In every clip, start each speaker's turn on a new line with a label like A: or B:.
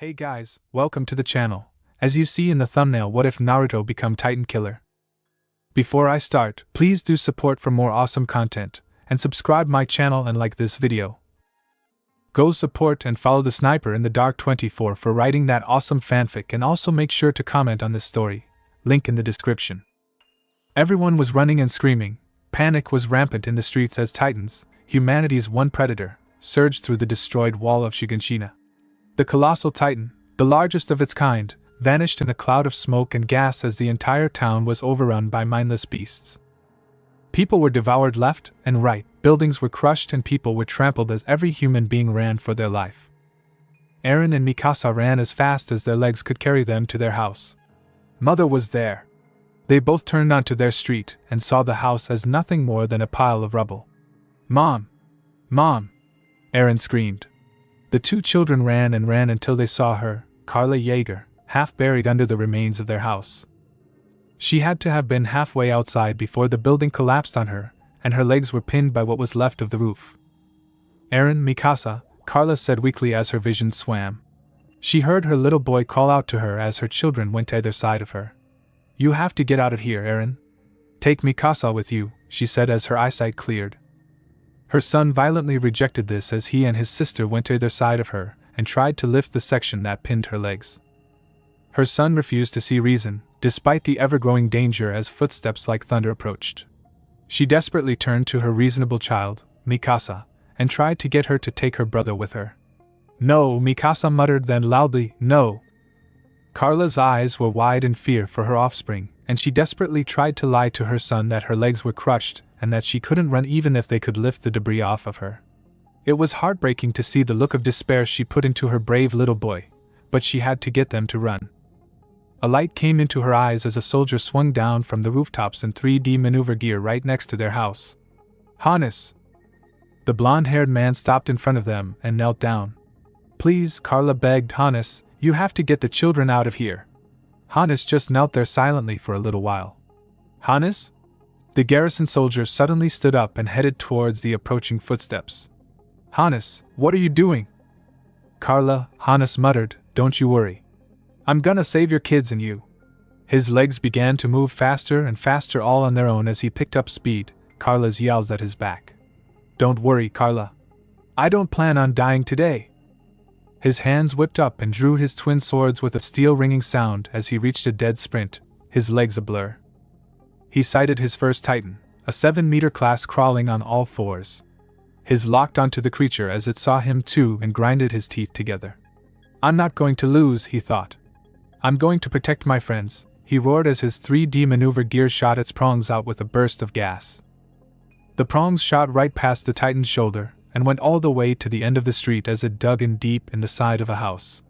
A: Hey guys, welcome to the channel. As you see in the thumbnail, what if Naruto become Titan Killer? Before I start, please do support for more awesome content, and subscribe my channel and like this video. Go support and follow the sniper in the Dark 24 for writing that awesome fanfic, and also make sure to comment on this story, link in the description. Everyone was running and screaming. Panic was rampant in the streets as Titans, humanity's one predator, surged through the destroyed wall of Shiganshina. The Colossal Titan, the largest of its kind, vanished in a cloud of smoke and gas as the entire town was overrun by mindless beasts. People were devoured left and right, buildings were crushed and people were trampled as every human being ran for their life. Eren and Mikasa ran as fast as their legs could carry them to their house. Mother was there. They both turned onto their street and saw the house as nothing more than a pile of rubble. "Mom! Mom!" Eren screamed. The two children ran and ran until they saw her, Carla Jaeger, half buried under the remains of their house. She had to have been halfway outside before the building collapsed on her, and her legs were pinned by what was left of the roof. "Eren, Mikasa," Carla said weakly as her vision swam. She heard her little boy call out to her as her children went to either side of her. "You have to get out of here, Eren. Take Mikasa with you," she said as her eyesight cleared. Her son violently rejected this as he and his sister went to either side of her and tried to lift the section that pinned her legs. Her son refused to see reason, despite the ever-growing danger as footsteps like thunder approached. She desperately turned to her reasonable child, Mikasa, and tried to get her to take her brother with her. "No," Mikasa muttered, then loudly, "No." Carla's eyes were wide in fear for her offspring, and she desperately tried to lie to her son that her legs were crushed and that she couldn't run even if they could lift the debris off of her. It was heartbreaking to see the look of despair she put into her brave little boy, but she had to get them to run. A light came into her eyes as a soldier swung down from the rooftops in 3D maneuver gear right next to their house. "Hannes!" The blonde-haired man stopped in front of them and knelt down. "Please," Carla begged, "Hannes, you have to get the children out of here." Hannes just knelt there silently for a little while. "Hannes?" The garrison soldier suddenly stood up and headed towards the approaching footsteps. "Hannes, what are you doing?" "Carla," Hannes muttered, "don't you worry. I'm gonna save your kids and you." His legs began to move faster and faster all on their own as he picked up speed, Carla's yells at his back. "Don't worry, Carla. I don't plan on dying today." His hands whipped up and drew his twin swords with a steel-ringing sound as he reached a dead sprint, his legs a blur. He sighted his first Titan, a 7-meter class crawling on all fours. His locked onto the creature as it saw him too and grinded his teeth together. "I'm not going to lose," he thought. "I'm going to protect my friends," he roared as his 3D maneuver gear shot its prongs out with a burst of gas. The prongs shot right past the Titan's shoulder and went all the way to the end of the street as it dug in deep in the side of a house.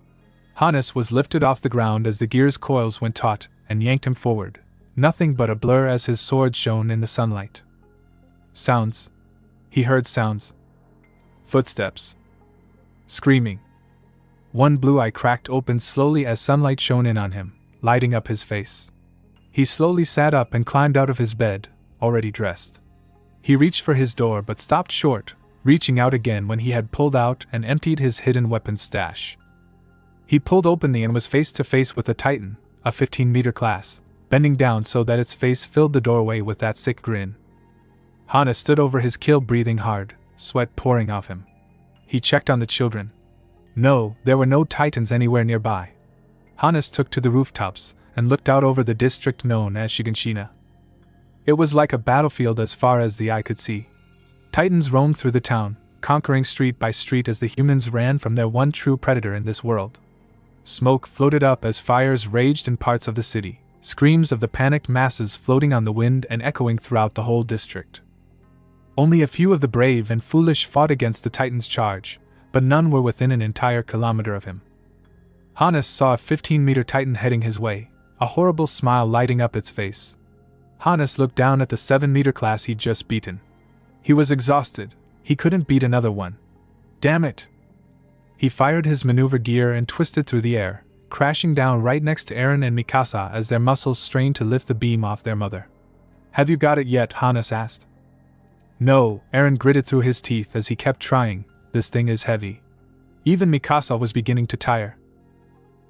A: Hannes was lifted off the ground as the gear's coils went taut and yanked him forward, nothing but a blur as his sword shone in the sunlight. Sounds. He heard sounds. Footsteps. Screaming. One blue eye cracked open slowly as sunlight shone in on him, lighting up his face. He slowly sat up and climbed out of his bed, already dressed. He reached for his door but stopped short, reaching out again when he had pulled out and emptied his hidden weapons stash. He pulled openly and was face to face with a Titan, a 15-meter class, bending down so that its face filled the doorway with that sick grin. Hannes stood over his kill, breathing hard, sweat pouring off him. He checked on the children. No, there were no Titans anywhere nearby. Hannes took to the rooftops and looked out over the district known as Shiganshina. It was like a battlefield as far as the eye could see. Titans roamed through the town, conquering street by street as the humans ran from their one true predator in this world. Smoke floated up as fires raged in parts of the city, screams of the panicked masses floating on the wind and echoing throughout the whole district. Only a few of the brave and foolish fought against the Titan's charge, but none were within an entire kilometer of him. Hannes saw a 15-meter Titan heading his way, a horrible smile lighting up its face. Hannes looked down at the 7-meter class he'd just beaten. He was exhausted. He couldn't beat another one. Damn it! He fired his maneuver gear and twisted through the air, crashing down right next to Eren and Mikasa as their muscles strained to lift the beam off their mother. "Have you got it yet?" Hannes asked. "No," Eren gritted through his teeth as he kept trying. "This thing is heavy." Even Mikasa was beginning to tire.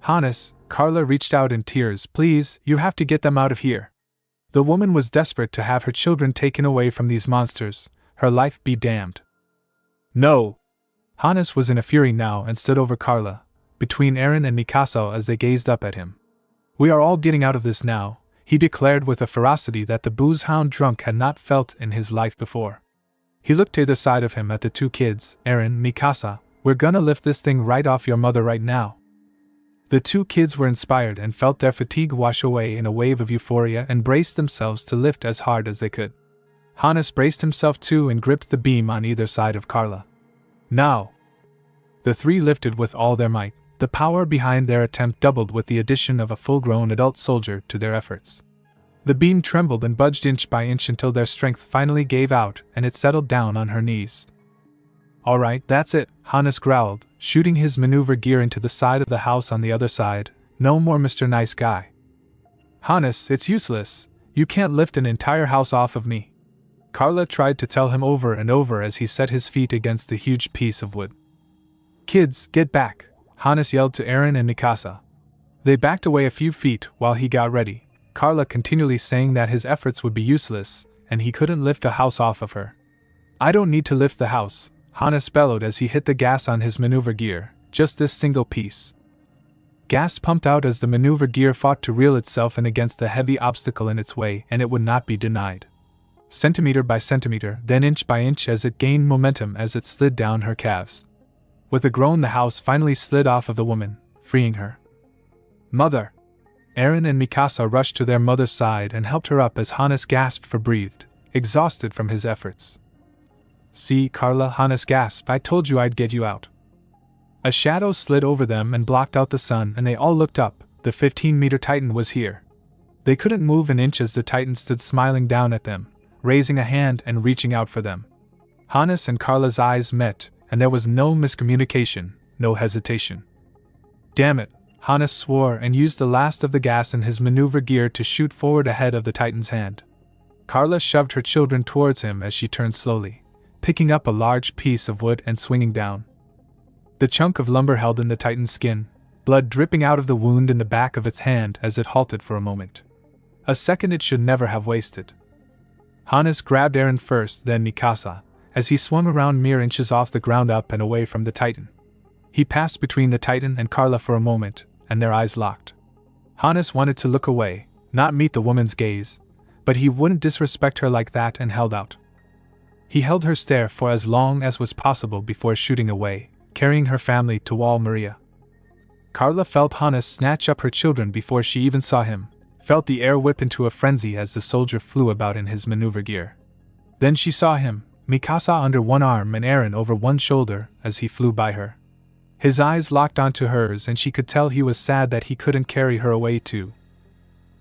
A: Hannes, Carla reached out in tears. Please, you have to get them out of here. The woman was desperate to have her children taken away from these monsters, her life be damned. No! Hannes was in a fury now and stood over Carla, between Eren and Mikasa as they gazed up at him. We are all getting out of this now, he declared with a ferocity that the booze-hound drunk had not felt in his life before. He looked to the side of him at the two kids. Eren, Mikasa, we're gonna lift this thing right off your mother right now. The two kids were inspired and felt their fatigue wash away in a wave of euphoria and braced themselves to lift as hard as they could. Hannes braced himself too and gripped the beam on either side of Carla. Now! The three lifted with all their might. The power behind their attempt doubled with the addition of a full-grown adult soldier to their efforts. The beam trembled and budged inch by inch until their strength finally gave out and it settled down on her knees. Alright, that's it, Hannes growled, shooting his maneuver gear into the side of the house on the other side. No more Mr. Nice Guy. Hannes, it's useless. You can't lift an entire house off of me. Carla tried to tell him over and over as he set his feet against the huge piece of wood. Kids, get back, Hannes yelled to Eren and Mikasa. They backed away a few feet while he got ready, Carla continually saying that his efforts would be useless and he couldn't lift a house off of her. I don't need to lift the house, Hannes bellowed as he hit the gas on his maneuver gear, just this single piece. Gas pumped out as the maneuver gear fought to reel itself in against the heavy obstacle in its way, and it would not be denied. Centimeter by centimeter, then inch by inch as it gained momentum as it slid down her calves. With a groan the house finally slid off of the woman, freeing her. Mother! Eren and Mikasa rushed to their mother's side and helped her up as Hannes gasped for breathed, exhausted from his efforts. See, Carla, Hannes gasped, I told you I'd get you out. A shadow slid over them and blocked out the sun and they all looked up. The 15-meter Titan was here. They couldn't move an inch as the Titan stood smiling down at them, raising a hand and reaching out for them. Hannes and Carla's eyes met, and there was no miscommunication, no hesitation. Damn it, Hannes swore and used the last of the gas in his maneuver gear to shoot forward ahead of the Titan's hand. Carla shoved her children towards him as she turned slowly, picking up a large piece of wood and swinging down. The chunk of lumber held in the Titan's skin, blood dripping out of the wound in the back of its hand as it halted for a moment. A second it should never have wasted. Hannes grabbed Eren first, then Mikasa, as he swung around mere inches off the ground up and away from the Titan. He passed between the Titan and Carla for a moment, and their eyes locked. Hannes wanted to look away, not meet the woman's gaze, but he wouldn't disrespect her like that and held out. He held her stare for as long as was possible before shooting away, carrying her family to Wall Maria. Carla felt Hannes snatch up her children before she even saw him, felt the air whip into a frenzy as the soldier flew about in his maneuver gear. Then she saw him, Mikasa under one arm and Eren over one shoulder, as he flew by her. His eyes locked onto hers and she could tell he was sad that he couldn't carry her away too.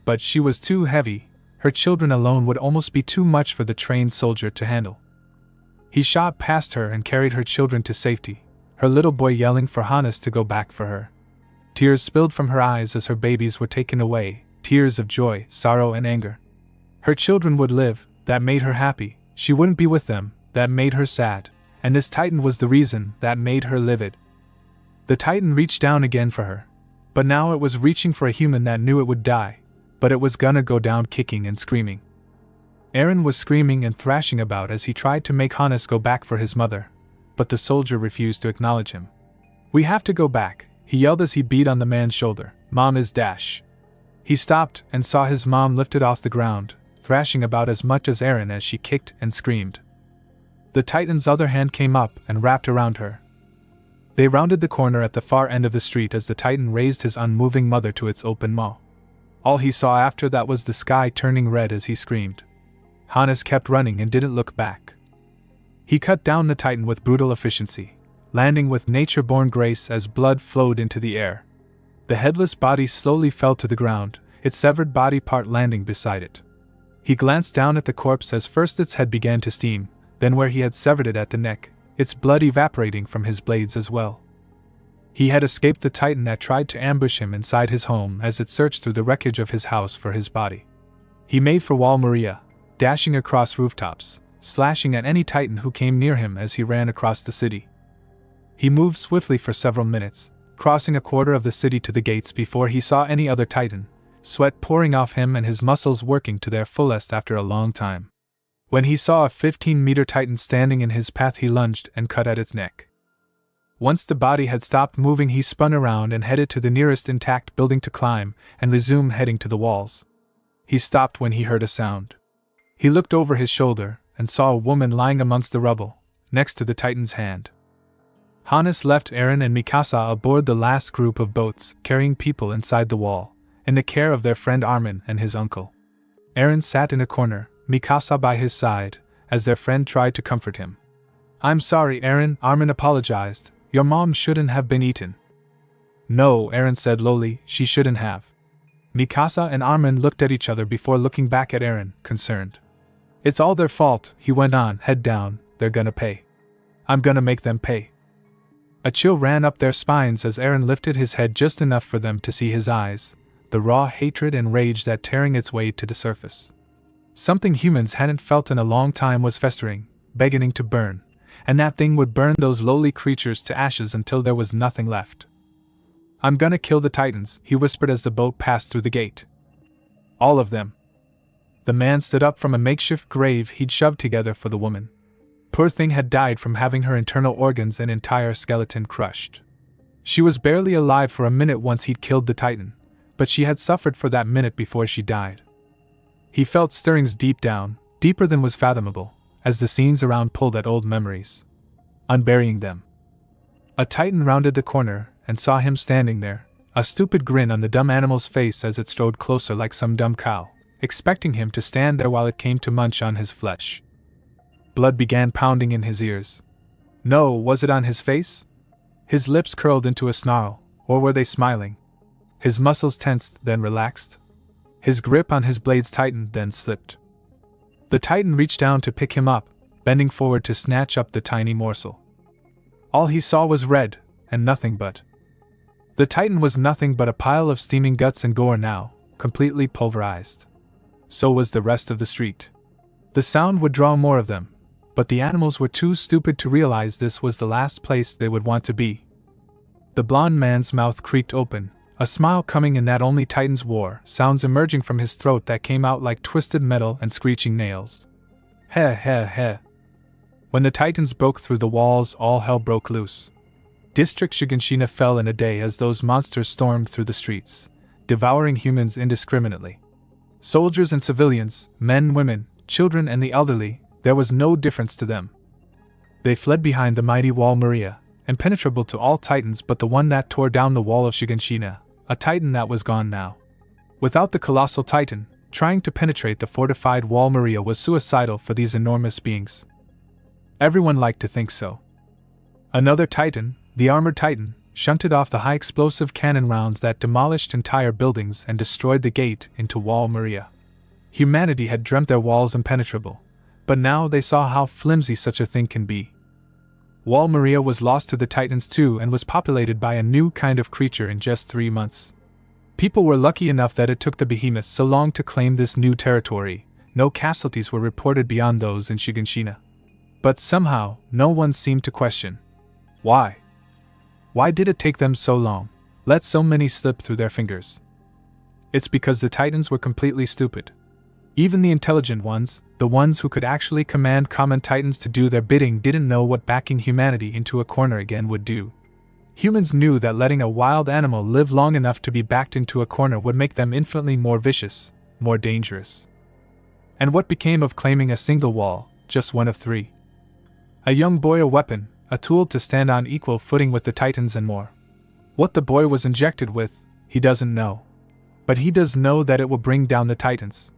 A: But she was too heavy, her children alone would almost be too much for the trained soldier to handle. He shot past her and carried her children to safety, her little boy yelling for Hannes to go back for her. Tears spilled from her eyes as her babies were taken away, tears of joy, sorrow and anger. Her children would live, that made her happy, she wouldn't be with them, that made her sad, and this Titan was the reason that made her livid. The Titan reached down again for her, but now it was reaching for a human that knew it would die, but it was gonna go down kicking and screaming. Eren was screaming and thrashing about as he tried to make Hannes go back for his mother, but the soldier refused to acknowledge him. We have to go back, he yelled as he beat on the man's shoulder. Mom is dash. He stopped and saw his mom lifted off the ground, thrashing about as much as Eren as she kicked and screamed. The Titan's other hand came up and wrapped around her. They rounded the corner at the far end of the street as the Titan raised his unmoving mother to its open maw. All he saw after that was the sky turning red as he screamed. Hannes kept running and didn't look back. He cut down the Titan with brutal efficiency, landing with nature-born grace as blood flowed into the air. The headless body slowly fell to the ground, its severed body part landing beside it. He glanced down at the corpse as first its head began to steam, then where he had severed it at the neck, its blood evaporating from his blades as well. He had escaped the Titan that tried to ambush him inside his home as it searched through the wreckage of his house for his body. He made for Wall Maria, dashing across rooftops, slashing at any Titan who came near him as he ran across the city. He moved swiftly for several minutes, crossing a quarter of the city to the gates before he saw any other titan, sweat pouring off him and his muscles working to their fullest after a long time. When he saw a 15-meter titan standing in his path, he lunged and cut at its neck. Once the body had stopped moving, he spun around and headed to the nearest intact building to climb and resume heading to the walls. He stopped when he heard a sound. He looked over his shoulder and saw a woman lying amongst the rubble, next to the titan's hand. Hannes left Eren and Mikasa aboard the last group of boats carrying people inside the wall, in the care of their friend Armin and his uncle. Eren sat in a corner, Mikasa by his side, as their friend tried to comfort him. "I'm sorry, Eren," Armin apologized. "Your mom shouldn't have been eaten." "No," Eren said lowly, "she shouldn't have." Mikasa and Armin looked at each other before looking back at Eren, concerned. "It's all their fault," he went on, head down. "They're gonna pay. I'm gonna make them pay." A chill ran up their spines as Eren lifted his head just enough for them to see his eyes, the raw hatred and rage that tearing its way to the surface. Something humans hadn't felt in a long time was festering, beginning to burn, and that thing would burn those lowly creatures to ashes until there was nothing left. "I'm gonna kill the titans," he whispered as the boat passed through the gate. "All of them." The man stood up from a makeshift grave he'd shoved together for the woman. Poor thing had died from having her internal organs and entire skeleton crushed. She was barely alive for a minute once he'd killed the titan, but she had suffered for that minute before she died. He felt stirrings deep down, deeper than was fathomable, as the scenes around pulled at old memories, unburying them. A titan rounded the corner and saw him standing there, a stupid grin on the dumb animal's face as it strode closer like some dumb cow, expecting him to stand there while it came to munch on his flesh. Blood began pounding in his ears. No, was it on his face? His lips curled into a snarl, or were they smiling? His muscles tensed, then relaxed. His grip on his blades tightened, then slipped. The titan reached down to pick him up, bending forward to snatch up the tiny morsel. All he saw was red, and nothing but. The titan was nothing but a pile of steaming guts and gore now, completely pulverized. So was the rest of the street. The sound would draw more of them, but the animals were too stupid to realize this was the last place they would want to be. The blond man's mouth creaked open, a smile coming in that only titans wore, sounds emerging from his throat that came out like twisted metal and screeching nails. Heh heh heh. When the titans broke through the walls, all hell broke loose. District Shiganshina fell in a day as those monsters stormed through the streets, devouring humans indiscriminately. Soldiers and civilians, men, women, children and the elderly, there was no difference to them. They fled behind the mighty wall Maria, impenetrable to all titans but the one that tore down the wall of Shiganshina, a titan that was gone now. Without the colossal titan, trying to penetrate the fortified wall Maria was suicidal for these enormous beings. Everyone liked to think so. Another titan, the armored titan, shunted off the high explosive cannon rounds that demolished entire buildings and destroyed the gate into wall Maria. Humanity had dreamt their walls impenetrable, but now they saw how flimsy such a thing can be. Wall Maria was lost to the titans too and was populated by a new kind of creature in just 3 months. People were lucky enough that it took the behemoths so long to claim this new territory. No casualties were reported beyond those in Shiganshina. But somehow, no one seemed to question. Why? Why did it take them so long? Let so many slip through their fingers? It's because the titans were completely stupid. Even the intelligent ones, the ones who could actually command common titans to do their bidding, didn't know what backing humanity into a corner again would do. Humans knew that letting a wild animal live long enough to be backed into a corner would make them infinitely more vicious, more dangerous. And what became of claiming a single wall, just one of 3? A young boy, a weapon, a tool to stand on equal footing with the titans and more. What the boy was injected with, he doesn't know. But he does know that it will bring down the titans.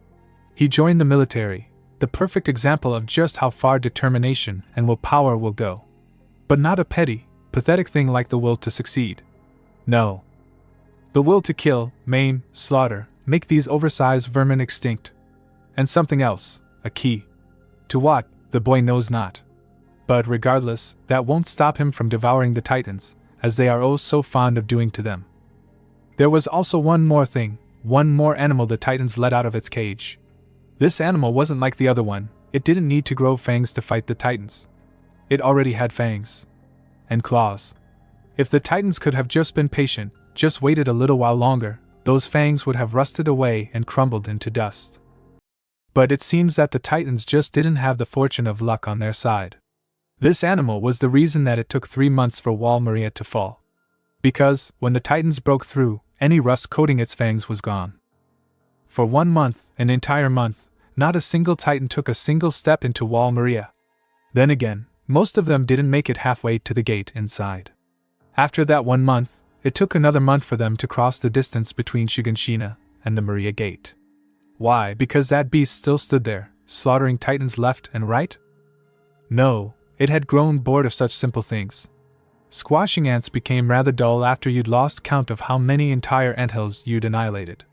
A: He joined the military, the perfect example of just how far determination and willpower will go. But not a petty, pathetic thing like the will to succeed. No. The will to kill, maim, slaughter, make these oversized vermin extinct. And something else, a key. To what, the boy knows not. But regardless, that won't stop him from devouring the titans, as they are oh so fond of doing to them. There was also one more thing, one more animal the titans let out of its cage. This animal wasn't like the other one, it didn't need to grow fangs to fight the titans. It already had fangs. And claws. If the Titans could have just been patient, just waited a little while longer, those fangs would have rusted away and crumbled into dust. But it seems that the Titans just didn't have the fortune of luck on their side. This animal was the reason that it took 3 months for Wall Maria to fall. Because, when the Titans broke through, any rust coating its fangs was gone. For 1 month, an entire month, not a single Titan took a single step into Wall Maria. Then again, most of them didn't make it halfway to the gate inside. After that 1 month, it took another month for them to cross the distance between Shiganshina and the Maria Gate. Why? Because that beast still stood there, slaughtering Titans left and right? No, it had grown bored of such simple things. Squashing ants became rather dull after you'd lost count of how many entire anthills you'd annihilated.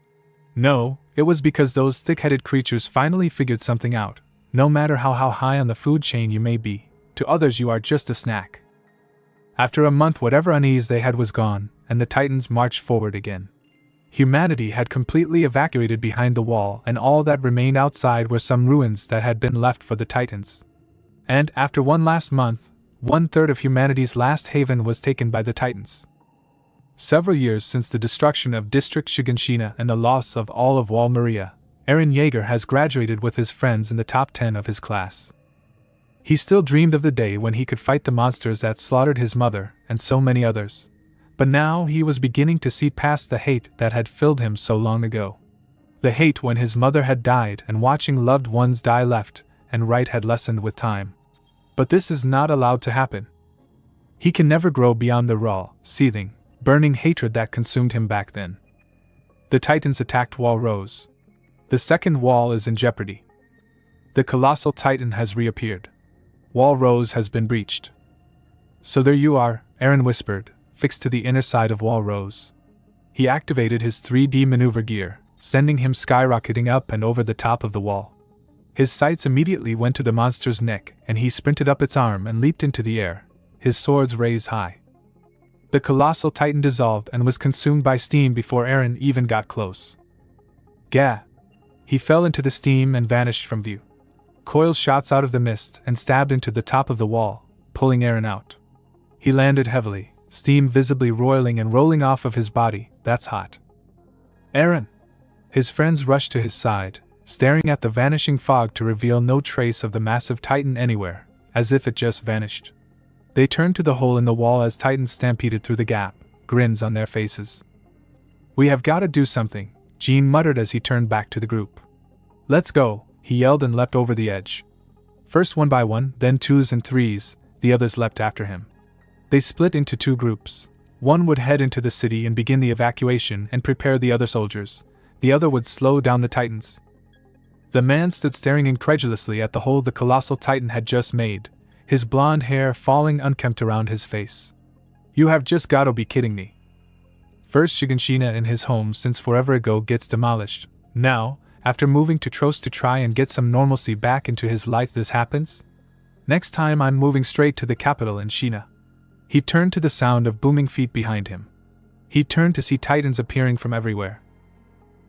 A: No, it was because those thick-headed creatures finally figured something out. No matter how high on the food chain you may be, to others you are just a snack. After a month, whatever unease they had was gone, and the Titans marched forward again. Humanity had completely evacuated behind the wall, and all that remained outside were some ruins that had been left for the Titans. And after one last month, 1/3 of humanity's last haven was taken by the Titans. Several years since the destruction of District Shiganshina and the loss of all of Wall Maria, Eren Yeager has graduated with his friends in the top 10 of his class. He still dreamed of the day when he could fight the monsters that slaughtered his mother and so many others, but now he was beginning to see past the hate that had filled him so long ago. The hate when his mother had died and watching loved ones die left and right had lessened with time. But this is not allowed to happen. He can never grow beyond the raw, seething, burning hatred that consumed him back then. The Titans attacked Wall Rose. The second wall is in jeopardy. The Colossal Titan has reappeared. Wall Rose has been breached. So there you are, Eren whispered, fixed to the inner side of Wall Rose. He activated his 3D maneuver gear, sending him skyrocketing up and over the top of the wall. His sights immediately went to the monster's neck, and he sprinted up its arm and leaped into the air, his swords raised high. The Colossal Titan dissolved and was consumed by steam before Eren even got close. Gah! He fell into the steam and vanished from view. Coils shots out of the mist and stabbed into the top of the wall, pulling Eren out. He landed heavily, steam visibly roiling and rolling off of his body. That's hot. Eren! His friends rushed to his side, staring at the vanishing fog to reveal no trace of the massive Titan anywhere, as if it just vanished. They turned to the hole in the wall as Titans stampeded through the gap, grins on their faces. We have got to do something, Jean muttered as he turned back to the group. Let's go, he yelled and leapt over the edge. First one by one, then twos and threes, the others leapt after him. They split into 2 groups. One would head into the city and begin the evacuation and prepare the other soldiers. The other would slow down the Titans. The man stood staring incredulously at the hole the Colossal Titan had just made, his blonde hair falling unkempt around his face. You have just gotta be kidding me. First Shiganshina in his home since forever ago gets demolished. Now, after moving to Tros to try and get some normalcy back into his life, this happens? Next time I'm moving straight to the capital in Shina. He turned to the sound of booming feet behind him. He turned to see Titans appearing from everywhere.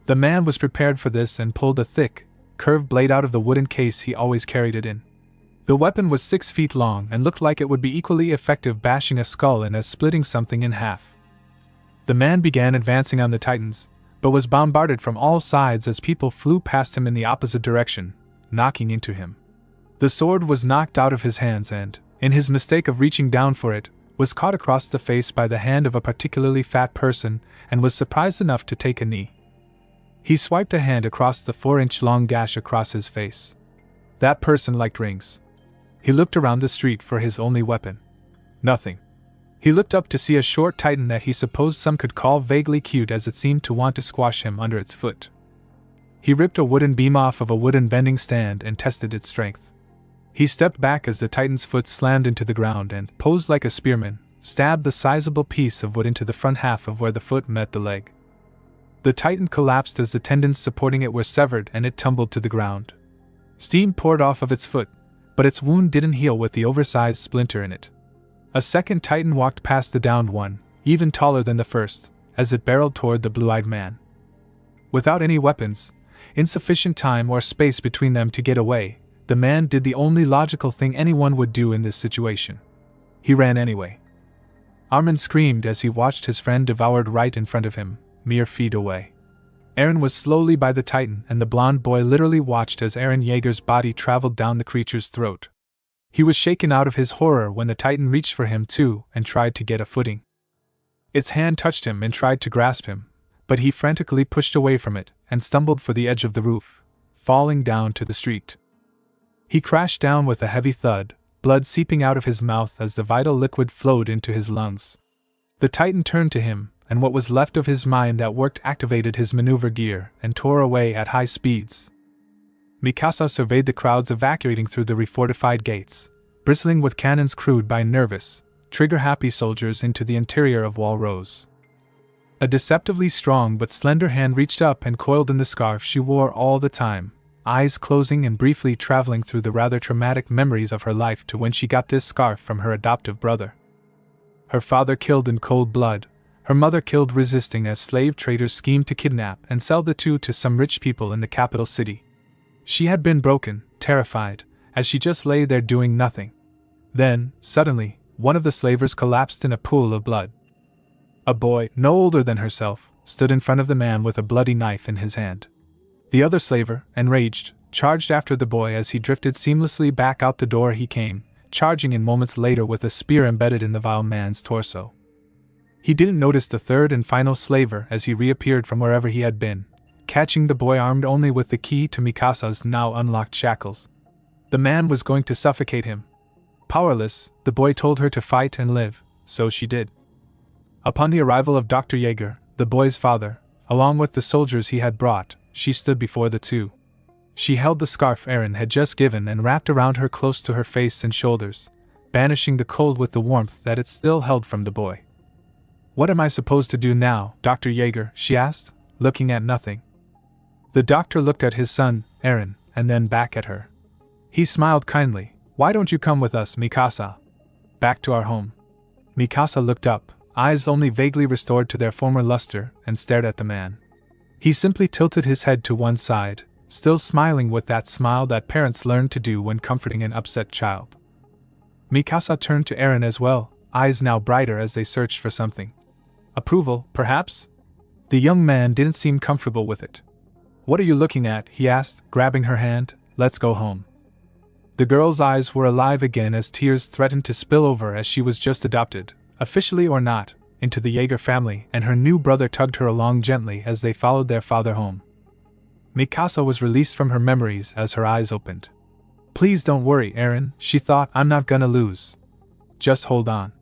A: The man was prepared for this and pulled a thick, curved blade out of the wooden case he always carried it in. The weapon was 6 feet long and looked like it would be equally effective bashing a skull in as splitting something in half. The man began advancing on the Titans, but was bombarded from all sides as people flew past him in the opposite direction, knocking into him. The sword was knocked out of his hands and, in his mistake of reaching down for it, was caught across the face by the hand of a particularly fat person and was surprised enough to take a knee. He swiped a hand across the 4-inch-long gash across his face. That person liked rings. He looked around the street for his only weapon. Nothing. He looked up to see a short Titan that he supposed some could call vaguely cute as it seemed to want to squash him under its foot. He ripped a wooden beam off of a wooden bending stand and tested its strength. He stepped back as the Titan's foot slammed into the ground and, posed like a spearman, stabbed the sizable piece of wood into the front half of where the foot met the leg. The Titan collapsed as the tendons supporting it were severed and it tumbled to the ground. Steam poured off of its foot, but its wound didn't heal with the oversized splinter in it. A second Titan walked past the downed one, even taller than the first, as it barreled toward the blue-eyed man. Without any weapons, insufficient time or space between them to get away, the man did the only logical thing anyone would do in this situation. He ran anyway. Armin screamed as he watched his friend devoured right in front of him, mere feet away. Eren was slowly by the Titan, and the blonde boy literally watched as Eren Yeager's body traveled down the creature's throat. He was shaken out of his horror when the Titan reached for him too and tried to get a footing. Its hand touched him and tried to grasp him, but he frantically pushed away from it and stumbled for the edge of the roof, falling down to the street. He crashed down with a heavy thud, blood seeping out of his mouth as the vital liquid flowed into his lungs. The Titan turned to him, and what was left of his mind that worked activated his maneuver gear and tore away at high speeds. Mikasa surveyed the crowds evacuating through the refortified gates, bristling with cannons crewed by nervous, trigger-happy soldiers into the interior of Wall Rose. A deceptively strong but slender hand reached up and coiled in the scarf she wore all the time, eyes closing and briefly traveling through the rather traumatic memories of her life to when she got this scarf from her adoptive brother. Her father killed in cold blood, her mother killed resisting as slave traders schemed to kidnap and sell the two to some rich people in the capital city. She had been broken, terrified, as she just lay there doing nothing. Then, suddenly, one of the slavers collapsed in a pool of blood. A boy, no older than herself, stood in front of the man with a bloody knife in his hand. The other slaver, enraged, charged after the boy as he drifted seamlessly back out the door he came, charging in moments later with a spear embedded in the vile man's torso. He didn't notice the third and final slaver as he reappeared from wherever he had been, catching the boy armed only with the key to Mikasa's now unlocked shackles. The man was going to suffocate him. Powerless, the boy told her to fight and live, so she did. Upon the arrival of Dr. Yeager, the boy's father, along with the soldiers he had brought, she stood before the two. She held the scarf Eren had just given and wrapped around her close to her face and shoulders, banishing the cold with the warmth that it still held from the boy. "What am I supposed to do now, Dr. Yeager?" she asked, looking at nothing. The doctor looked at his son, Eren, and then back at her. He smiled kindly. "Why don't you come with us, Mikasa? Back to our home." Mikasa looked up, eyes only vaguely restored to their former luster, and stared at the man. He simply tilted his head to one side, still smiling with that smile that parents learn to do when comforting an upset child. Mikasa turned to Eren as well, eyes now brighter as they searched for something. Approval, perhaps? The young man didn't seem comfortable with it. "What are you looking at?" he asked, grabbing her hand. "Let's go home." The girl's eyes were alive again as tears threatened to spill over as she was just adopted, officially or not, into the Yeager family, and her new brother tugged her along gently as they followed their father home. Mikasa was released from her memories as her eyes opened. "Please don't worry, Eren," she thought. "I'm not gonna lose. Just hold on."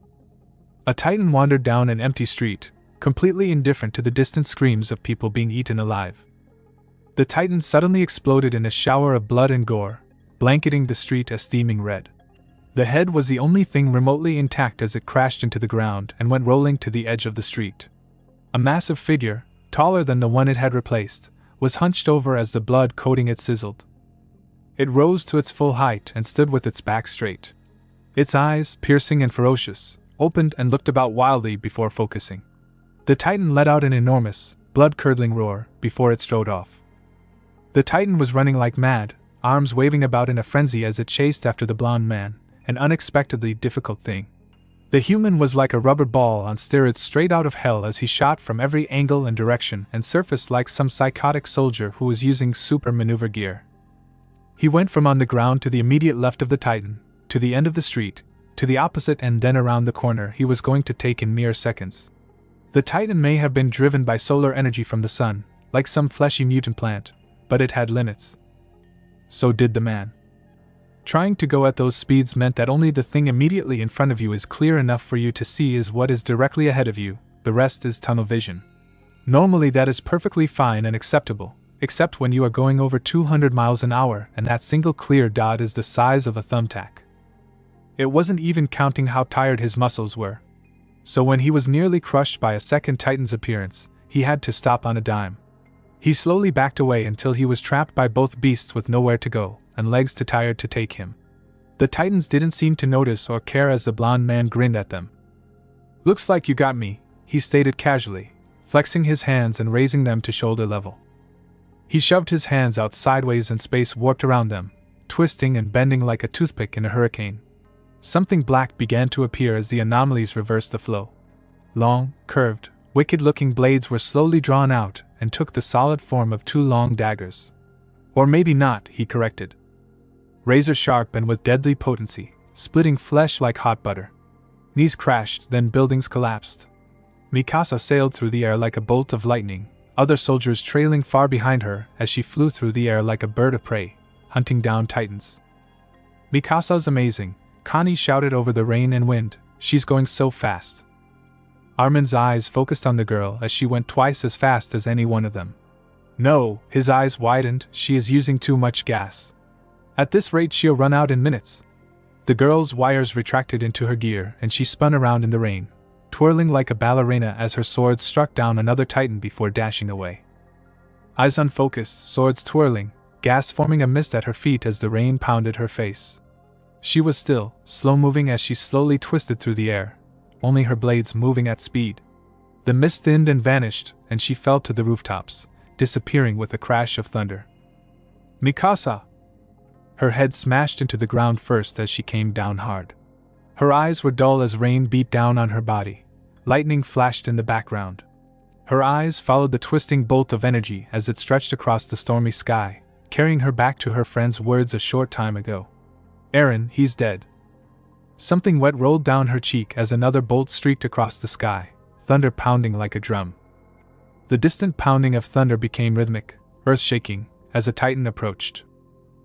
A: A Titan wandered down an empty street, completely indifferent to the distant screams of people being eaten alive. The Titan suddenly exploded in a shower of blood and gore, blanketing the street a steaming red. The head was the only thing remotely intact as it crashed into the ground and went rolling to the edge of the street. A massive figure, taller than the one it had replaced, was hunched over as the blood coating it sizzled. It rose to its full height and stood with its back straight. Its eyes, piercing and ferocious, opened and looked about wildly before focusing. The Titan let out an enormous, blood-curdling roar before it strode off. The Titan was running like mad, arms waving about in a frenzy as it chased after the blonde man, an unexpectedly difficult thing. The human was like a rubber ball on steroids straight out of hell as he shot from every angle and direction and surfaced like some psychotic soldier who was using super maneuver gear. He went from on the ground to the immediate left of the Titan, to the end of the street, to the opposite and then around the corner he was going to take in mere seconds. The Titan may have been driven by solar energy from the sun, like some fleshy mutant plant, but it had limits. So did the man. Trying to go at those speeds meant that only the thing immediately in front of you is clear enough for you to see is what is directly ahead of you, the rest is tunnel vision. Normally that is perfectly fine and acceptable, except when you are going over 200 miles an hour and that single clear dot is the size of a thumbtack. It wasn't even counting how tired his muscles were. So when he was nearly crushed by a second Titan's appearance, he had to stop on a dime. He slowly backed away until he was trapped by both beasts with nowhere to go, and legs too tired to take him. The Titans didn't seem to notice or care as the blonde man grinned at them. "Looks like you got me," he stated casually, flexing his hands and raising them to shoulder level. He shoved his hands out sideways and space warped around them, twisting and bending like a toothpick in a hurricane. Something black began to appear as the anomalies reversed the flow. Long, curved, wicked-looking blades were slowly drawn out and took the solid form of two long daggers. Or maybe not, he corrected. Razor-sharp and with deadly potency, splitting flesh like hot butter. Knees crashed, then buildings collapsed. Mikasa sailed through the air like a bolt of lightning, other soldiers trailing far behind her as she flew through the air like a bird of prey, hunting down titans. "Mikasa's amazing," Connie shouted over the rain and wind, "she's going so fast." Armin's eyes focused on the girl as she went twice as fast as any one of them. No, his eyes widened, she is using too much gas. At this rate she'll run out in minutes. The girl's wires retracted into her gear and she spun around in the rain, twirling like a ballerina as her sword struck down another titan before dashing away. Eyes unfocused, swords twirling, gas forming a mist at her feet as the rain pounded her face. She was still, slow-moving as she slowly twisted through the air, only her blades moving at speed. The mist thinned and vanished, and she fell to the rooftops, disappearing with a crash of thunder. "Mikasa!" Her head smashed into the ground first as she came down hard. Her eyes were dull as rain beat down on her body. Lightning flashed in the background. Her eyes followed the twisting bolt of energy as it stretched across the stormy sky, carrying her back to her friend's words a short time ago. "Eren, he's dead." Something wet rolled down her cheek as another bolt streaked across the sky, thunder pounding like a drum. The distant pounding of thunder became rhythmic, earth-shaking, as a titan approached.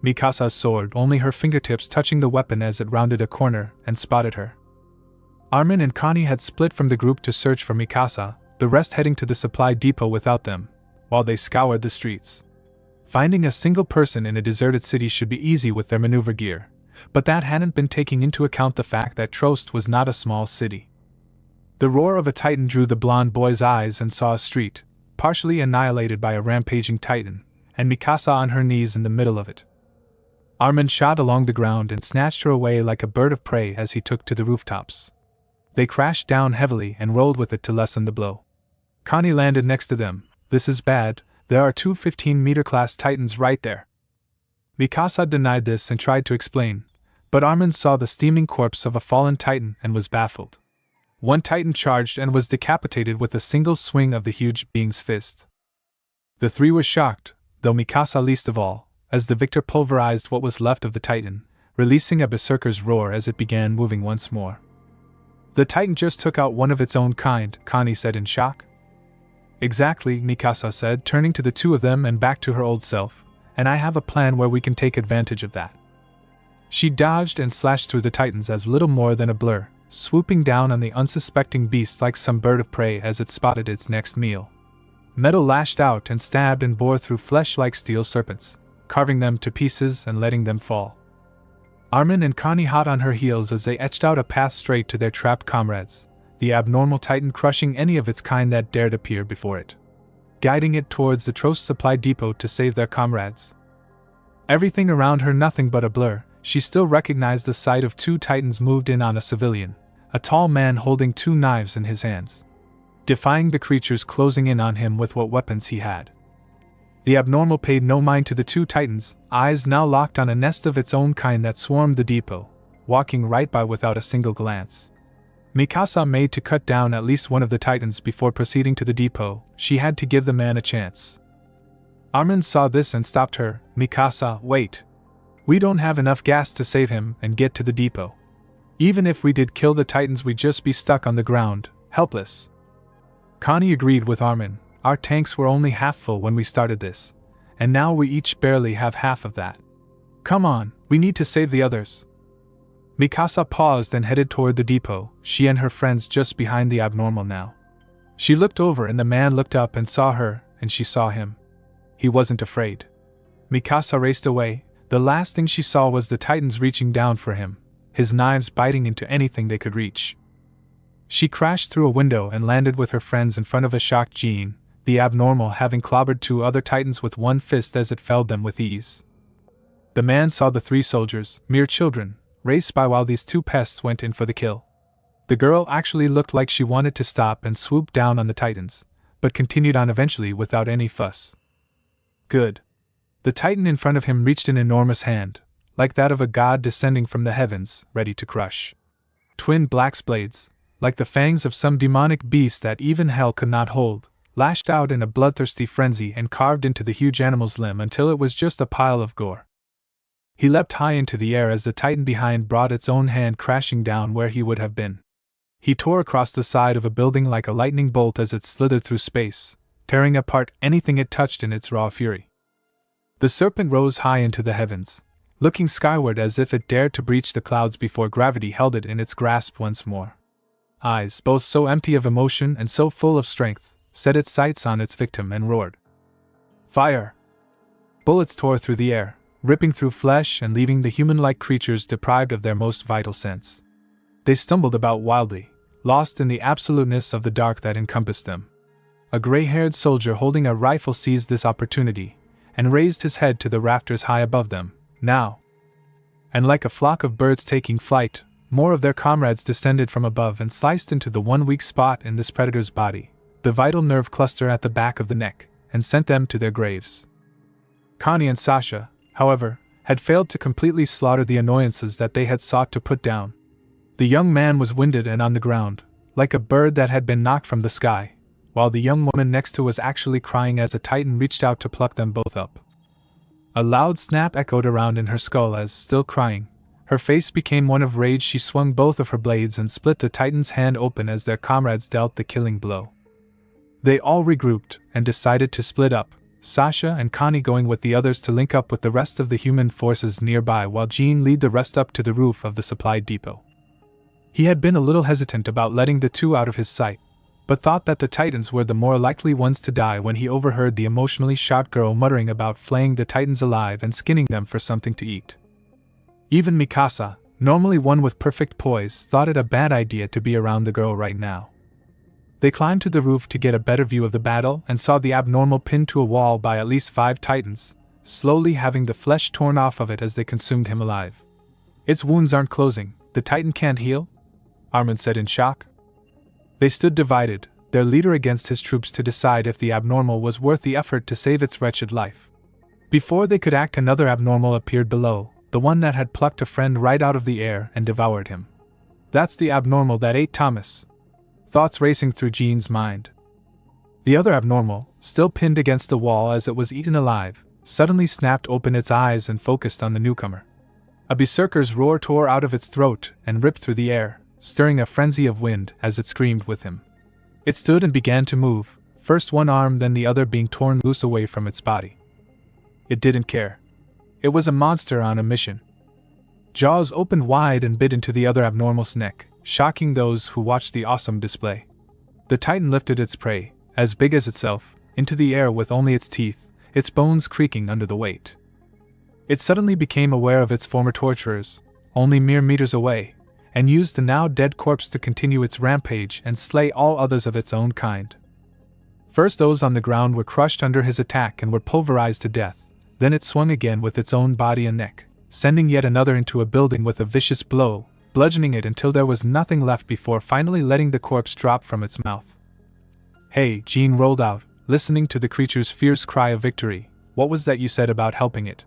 A: Mikasa's sword, only her fingertips touching the weapon as it rounded a corner and spotted her. Armin and Connie had split from the group to search for Mikasa, the rest heading to the supply depot without them, while they scoured the streets. Finding a single person in a deserted city should be easy with their maneuver gear, but that hadn't been taking into account the fact that Trost was not a small city. The roar of a titan drew the blonde boy's eyes and saw a street, partially annihilated by a rampaging titan, and Mikasa on her knees in the middle of it. Armin shot along the ground and snatched her away like a bird of prey as he took to the rooftops. They crashed down heavily and rolled with it to lessen the blow. Connie landed next to them. "This is bad, there are two 15-meter class titans right there." Mikasa denied this and tried to explain, but Armin saw the steaming corpse of a fallen titan and was baffled. One titan charged and was decapitated with a single swing of the huge being's fist. The three were shocked, though Mikasa least of all, as the victor pulverized what was left of the titan, releasing a berserker's roar as it began moving once more. "The titan just took out one of its own kind," Connie said in shock. "Exactly," Mikasa said, turning to the two of them and back to her old self, "and I have a plan where we can take advantage of that." She dodged and slashed through the titans as little more than a blur, swooping down on the unsuspecting beast like some bird of prey as it spotted its next meal. Metal lashed out and stabbed and bore through flesh like steel serpents, carving them to pieces and letting them fall. Armin and Connie hot on her heels as they etched out a path straight to their trapped comrades, the abnormal titan crushing any of its kind that dared appear before it, guiding it towards the Trost supply depot to save their comrades. Everything around her nothing but a blur. She still recognized the sight of two titans moved in on a civilian, a tall man holding two knives in his hands, defying the creatures closing in on him with what weapons he had. The abnormal paid no mind to the two titans, eyes now locked on a nest of its own kind that swarmed the depot, walking right by without a single glance. Mikasa made to cut down at least one of the titans before proceeding to the depot. She had to give the man a chance. Armin saw this and stopped her. "Mikasa, wait. We don't have enough gas to save him and get to the depot. Even if we did kill the titans, we'd just be stuck on the ground, helpless." Connie agreed with Armin. "Our tanks were only half full when we started this, and now we each barely have half of that. Come on, we need to save the others." Mikasa paused and headed toward the depot, she and her friends just behind the abnormal now. She looked over and the man looked up and saw her, and she saw him. He wasn't afraid. Mikasa raced away. The last thing she saw was the titans reaching down for him, his knives biting into anything they could reach. She crashed through a window and landed with her friends in front of a shocked Jean, the abnormal having clobbered two other titans with one fist as it felled them with ease. The man saw the three soldiers, mere children, race by while these two pests went in for the kill. The girl actually looked like she wanted to stop and swoop down on the titans, but continued on eventually without any fuss. Good. The titan in front of him reached an enormous hand, like that of a god descending from the heavens, ready to crush. Twin black blades, like the fangs of some demonic beast that even hell could not hold, lashed out in a bloodthirsty frenzy and carved into the huge animal's limb until it was just a pile of gore. He leapt high into the air as the titan behind brought its own hand crashing down where he would have been. He tore across the side of a building like a lightning bolt as it slithered through space, tearing apart anything it touched in its raw fury. The serpent rose high into the heavens, looking skyward as if it dared to breach the clouds before gravity held it in its grasp once more. Eyes, both so empty of emotion and so full of strength, set its sights on its victim and roared. Fire! Bullets tore through the air, ripping through flesh and leaving the human-like creatures deprived of their most vital sense. They stumbled about wildly, lost in the absoluteness of the dark that encompassed them. A gray-haired soldier holding a rifle seized this opportunity, and raised his head to the rafters high above them. Now! And like a flock of birds taking flight, more of their comrades descended from above and sliced into the one weak spot in this predator's body, the vital nerve cluster at the back of the neck, and sent them to their graves. Connie and Sasha, however, had failed to completely slaughter the annoyances that they had sought to put down. The young man was winded and on the ground, like a bird that had been knocked from the sky, while the young woman next to was actually crying as the titan reached out to pluck them both up. A loud snap echoed around in her skull as, still crying, her face became one of rage. She swung both of her blades and split the titan's hand open as their comrades dealt the killing blow. They all regrouped and decided to split up, Sasha and Connie going with the others to link up with the rest of the human forces nearby while Jean led the rest up to the roof of the supply depot. He had been a little hesitant about letting the two out of his sight, but thought that the titans were the more likely ones to die when he overheard the emotionally shot girl muttering about flaying the titans alive and skinning them for something to eat. Even Mikasa, normally one with perfect poise, thought it a bad idea to be around the girl right now. They climbed to the roof to get a better view of the battle and saw the abnormal pinned to a wall by at least 5 titans, slowly having the flesh torn off of it as they consumed him alive. Its wounds aren't closing, the titan can't heal? Armin said in shock. They stood divided, their leader against his troops to decide if the abnormal was worth the effort to save its wretched life. Before they could act, another abnormal appeared below, the one that had plucked a friend right out of the air and devoured him. That's the abnormal that ate Thomas. Thoughts racing through Jean's mind. The other abnormal, still pinned against the wall as it was eaten alive, suddenly snapped open its eyes and focused on the newcomer. A berserker's roar tore out of its throat and ripped through the air, stirring a frenzy of wind as it screamed with him. It stood and began to move, first one arm then the other being torn loose away from its body. It didn't care. It was a monster on a mission. Jaws opened wide and bit into the other abnormal's neck, shocking those who watched the awesome display. The titan lifted its prey, as big as itself, into the air with only its teeth, its bones creaking under the weight. It suddenly became aware of its former torturers, only mere meters away, and used the now dead corpse to continue its rampage and slay all others of its own kind. First those on the ground were crushed under his attack and were pulverized to death, then it swung again with its own body and neck, sending yet another into a building with a vicious blow, bludgeoning it until there was nothing left before finally letting the corpse drop from its mouth. Hey, Jean rolled out, listening to the creature's fierce cry of victory. What was that you said about helping it?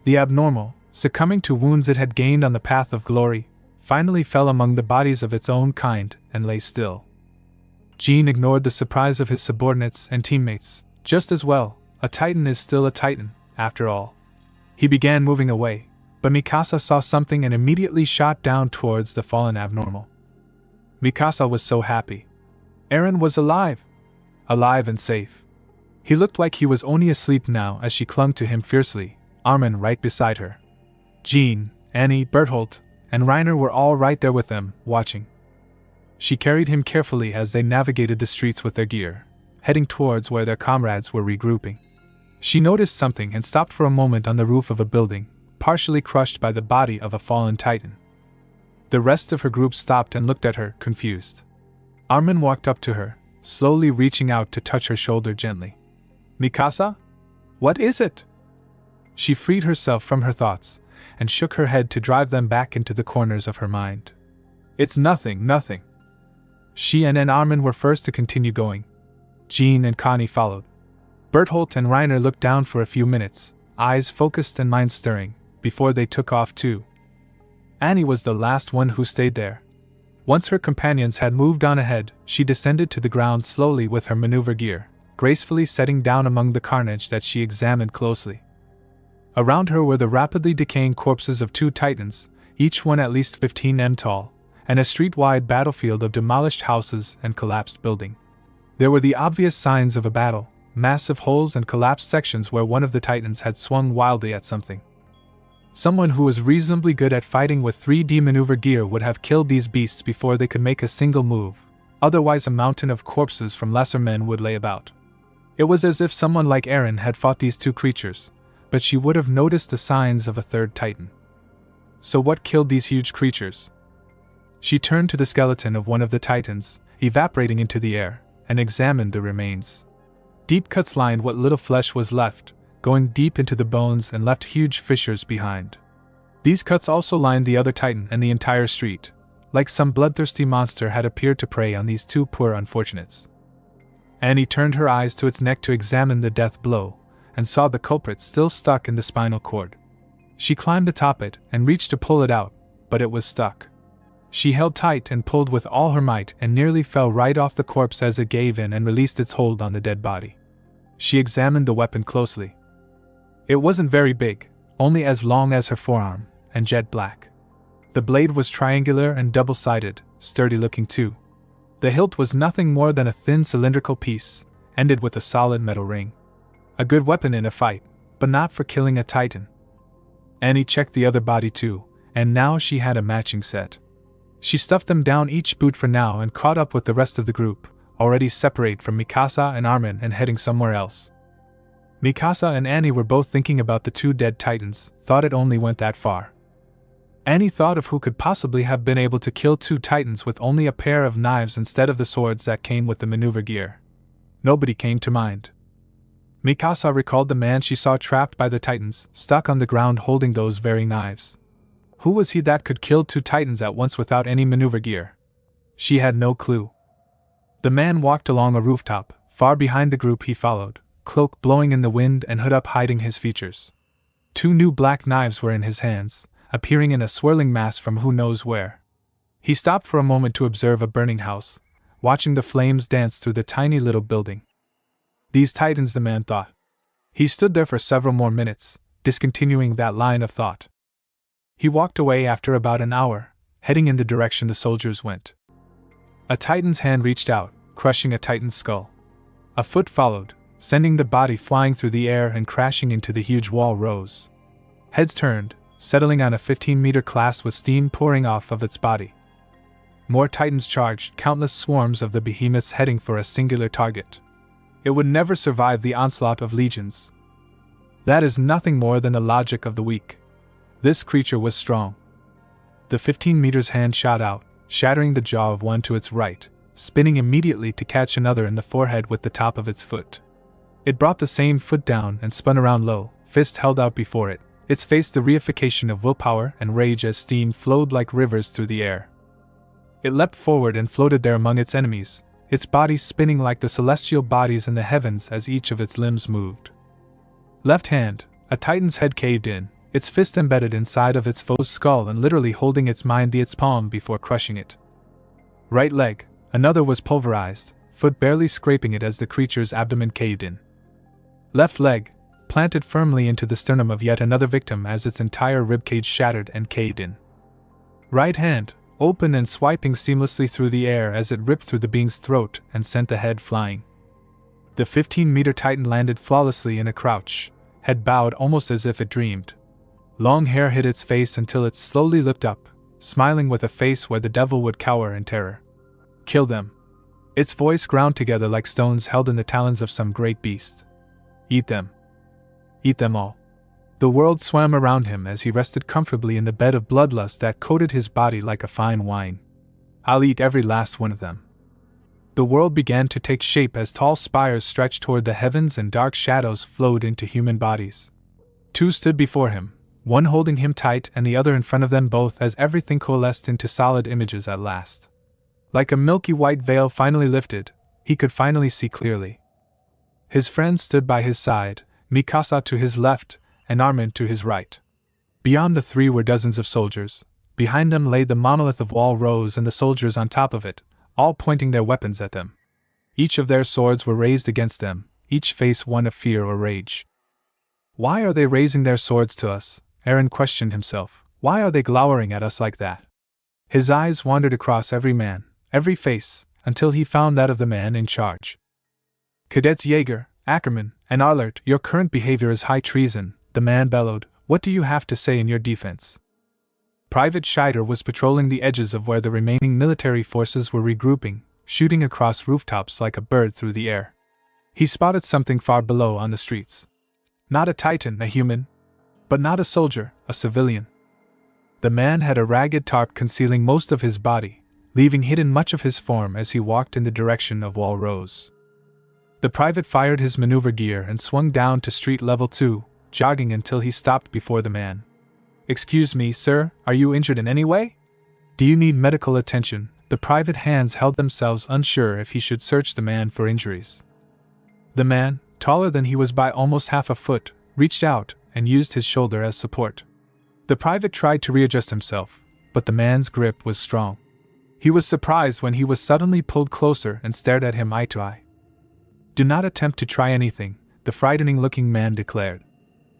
A: The abnormal, succumbing to wounds it had gained on the path of glory, finally fell among the bodies of its own kind and lay still. Jean ignored the surprise of his subordinates and teammates. Just as well, a titan is still a titan, after all. He began moving away, but Mikasa saw something and immediately shot down towards the fallen abnormal. Mikasa was so happy. Eren was alive. Alive and safe. He looked like he was only asleep now as she clung to him fiercely, Armin right beside her. Jean, Annie, Berthold, and Reiner were all right there with them, watching. She carried him carefully as they navigated the streets with their gear, heading towards where their comrades were regrouping. She noticed something and stopped for a moment on the roof of a building, partially crushed by the body of a fallen titan. The rest of her group stopped and looked at her, confused. Armin walked up to her, slowly reaching out to touch her shoulder gently. Mikasa? What is it? She freed herself from her thoughts, and shook her head to drive them back into the corners of her mind. It's nothing, nothing. She and Armin were first to continue going. Jean and Connie followed. Berthold and Reiner looked down for a few minutes, eyes focused and minds stirring, before they took off too. Annie was the last one who stayed there. Once her companions had moved on ahead, she descended to the ground slowly with her maneuver gear, gracefully setting down among the carnage that she examined closely. Around her were the rapidly decaying corpses of 2 titans, each one at least 15 m tall, and a street-wide battlefield of demolished houses and collapsed building. There were the obvious signs of a battle, massive holes and collapsed sections where one of the titans had swung wildly at something. Someone who was reasonably good at fighting with 3D maneuver gear would have killed these beasts before they could make a single move, otherwise a mountain of corpses from lesser men would lay about. It was as if someone like Eren had fought these 2 creatures, but she would have noticed the signs of a 3rd titan. So what killed these huge creatures? She turned to the skeleton of one of the titans, evaporating into the air, and examined the remains. Deep cuts lined what little flesh was left, going deep into the bones and left huge fissures behind. These cuts also lined the other titan and the entire street, like some bloodthirsty monster had appeared to prey on these 2 poor unfortunates. Annie turned her eyes to its neck to examine the death blow, and saw the culprit still stuck in the spinal cord. She climbed atop it and reached to pull it out, but it was stuck. She held tight and pulled with all her might and nearly fell right off the corpse as it gave in and released its hold on the dead body. She examined the weapon closely. It wasn't very big, only as long as her forearm, and jet black. The blade was triangular and double-sided, sturdy-looking too. The hilt was nothing more than a thin cylindrical piece, ended with a solid metal ring. A good weapon in a fight, but not for killing a titan. Annie checked the other body too, and now she had a matching set. She stuffed them down each boot for now and caught up with the rest of the group, already separate from Mikasa and Armin and heading somewhere else. Mikasa and Annie were both thinking about the 2 dead titans, thought it only went that far. Annie thought of who could possibly have been able to kill 2 titans with only a pair of knives instead of the swords that came with the maneuver gear. Nobody came to mind. Mikasa recalled the man she saw trapped by the titans, stuck on the ground holding those very knives. Who was he that could kill 2 titans at once without any maneuver gear? She had no clue. The man walked along a rooftop, far behind the group he followed, cloak blowing in the wind and hood up hiding his features. 2 new black knives were in his hands, appearing in a swirling mass from who knows where. He stopped for a moment to observe a burning house, watching the flames dance through the tiny little building. These titans, the man thought. He stood there for several more minutes, discontinuing that line of thought. He walked away after about an hour, heading in the direction the soldiers went. A titan's hand reached out, crushing a titan's skull. A foot followed, sending the body flying through the air and crashing into the huge wall rose. Heads turned, settling on a 15-meter class with steam pouring off of its body. More titans charged, countless swarms of the behemoths heading for a singular target. It would never survive the onslaught of legions. That is nothing more than the logic of the weak. This creature was strong. The 15 meters hand shot out, shattering the jaw of one to its right, spinning immediately to catch another in the forehead with the top of its foot. It brought the same foot down and spun around low, fist held out before it, its face the reification of willpower and rage as steam flowed like rivers through the air. It leapt forward and floated there among its enemies, its body spinning like the celestial bodies in the heavens as each of its limbs moved. Left hand, a titan's head caved in, its fist embedded inside of its foe's skull and literally holding its mind in its palm before crushing it. Right leg, another was pulverized, foot barely scraping it as the creature's abdomen caved in. Left leg, planted firmly into the sternum of yet another victim as its entire ribcage shattered and caved in. Right hand, open and swiping seamlessly through the air as it ripped through the being's throat and sent the head flying. The 15-meter titan landed flawlessly in a crouch, head bowed almost as if it dreamed. Long hair hid its face until it slowly looked up, smiling with a face where the devil would cower in terror. Kill them. Its voice ground together like stones held in the talons of some great beast. Eat them. Eat them all. The world swam around him as he rested comfortably in the bed of bloodlust that coated his body like a fine wine. I'll eat every last one of them. The world began to take shape as tall spires stretched toward the heavens and dark shadows flowed into human bodies. 2 stood before him, one holding him tight and the other in front of them both as everything coalesced into solid images at last. Like a milky white veil finally lifted, he could finally see clearly. His friends stood by his side, Mikasa to his left, and Armin to his right. Beyond the 3 were dozens of soldiers, Behind them lay the monolith of wall rose and the soldiers on top of it, all pointing their weapons at them. Each of their swords were raised against them, each face one of fear or rage. Why are they raising their swords to us? Eren questioned himself. Why are they glowering at us like that? His eyes wandered across every man, every face, until he found that of the man in charge. Cadets Jaeger, Ackerman, and Arlert, your current behavior is high treason, the man bellowed. What do you have to say in your defense? Private Scheider was patrolling the edges of where the remaining military forces were regrouping, shooting across rooftops like a bird through the air. He spotted something far below on the streets. Not a Titan, a human. But not a soldier, a civilian. The man had a ragged tarp concealing most of his body, leaving hidden much of his form as he walked in the direction of Wall Rose. The private fired his maneuver gear and swung down to street level 2, jogging until he stopped before the man. Excuse me, sir, are you injured in any way? Do you need medical attention? The private hands held themselves unsure if he should search the man for injuries. The man, taller than he was by almost half a foot, reached out and used his shoulder as support. The private tried to readjust himself, but the man's grip was strong. He was surprised when he was suddenly pulled closer and stared at him eye to eye. Do not attempt to try anything, the frightening-looking man declared.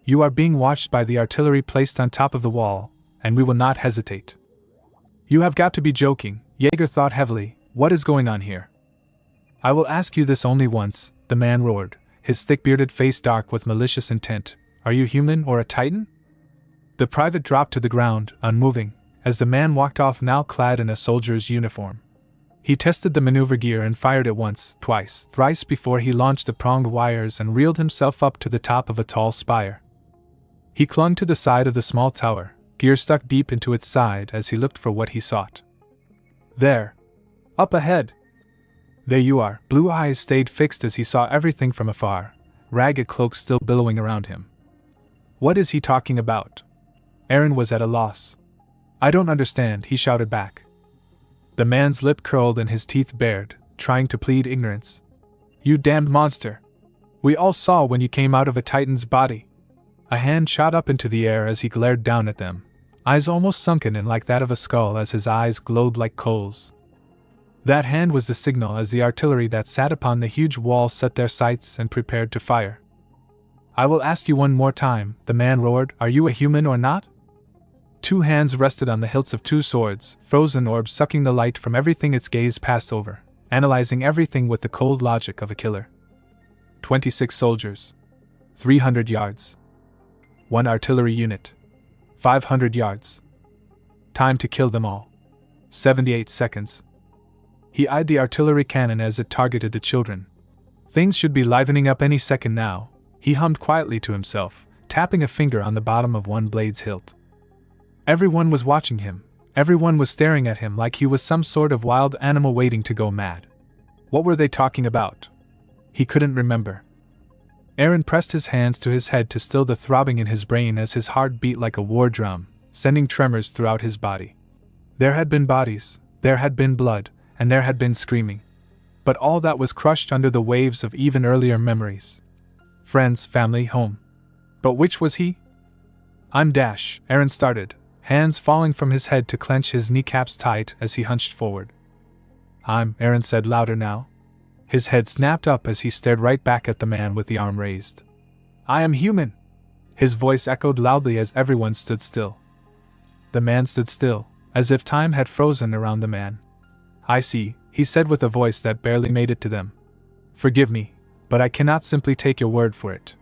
A: You are being watched by the artillery placed on top of the wall, and we will not hesitate. You have got to be joking, Jaeger thought heavily. What is going on here? I will ask you this only once, the man roared, his thick-bearded face dark with malicious intent. Are you human or a Titan? The private dropped to the ground, unmoving, as the man walked off now clad in a soldier's uniform. He tested the maneuver gear and fired it once, twice, thrice before he launched the pronged wires and reeled himself up to the top of a tall spire. He clung to the side of the small tower, gear stuck deep into its side as he looked for what he sought. There. Up ahead. There you are. Blue eyes stayed fixed as he saw everything from afar, ragged cloaks still billowing around him. What is he talking about? Eren was at a loss. I don't understand, he shouted back. The man's lip curled and his teeth bared, trying to plead ignorance. You damned monster! We all saw when you came out of a Titan's body. A hand shot up into the air as he glared down at them, eyes almost sunken in like that of a skull as his eyes glowed like coals. That hand was the signal as the artillery that sat upon the huge wall set their sights and prepared to fire. I will ask you one more time, the man roared, are you a human or not? Two hands rested on the hilts of two swords, frozen orbs sucking the light from everything its gaze passed over, analyzing everything with the cold logic of a killer. 26 soldiers. 300 yards. 1 artillery unit. 500 yards. Time to kill them all. 78 seconds. He eyed the artillery cannon as it targeted the children. Things should be livening up any second now, he hummed quietly to himself, tapping a finger on the bottom of one blade's hilt. Everyone was watching him, everyone was staring at him like he was some sort of wild animal waiting to go mad. What were they talking about? He couldn't remember. Eren pressed his hands to his head to still the throbbing in his brain as his heart beat like a war drum, sending tremors throughout his body. There had been bodies, there had been blood, and there had been screaming. But all that was crushed under the waves of even earlier memories. Friends, family, home. But which was he? I'm Dash, Eren started, hands falling from his head to clench his kneecaps tight as he hunched forward. Eren said louder now. His head snapped up as he stared right back at the man with the arm raised. I am human! His voice echoed loudly as everyone stood still. The man stood still, as if time had frozen around the man. I see, he said with a voice that barely made it to them. Forgive me, but I cannot simply take your word for it.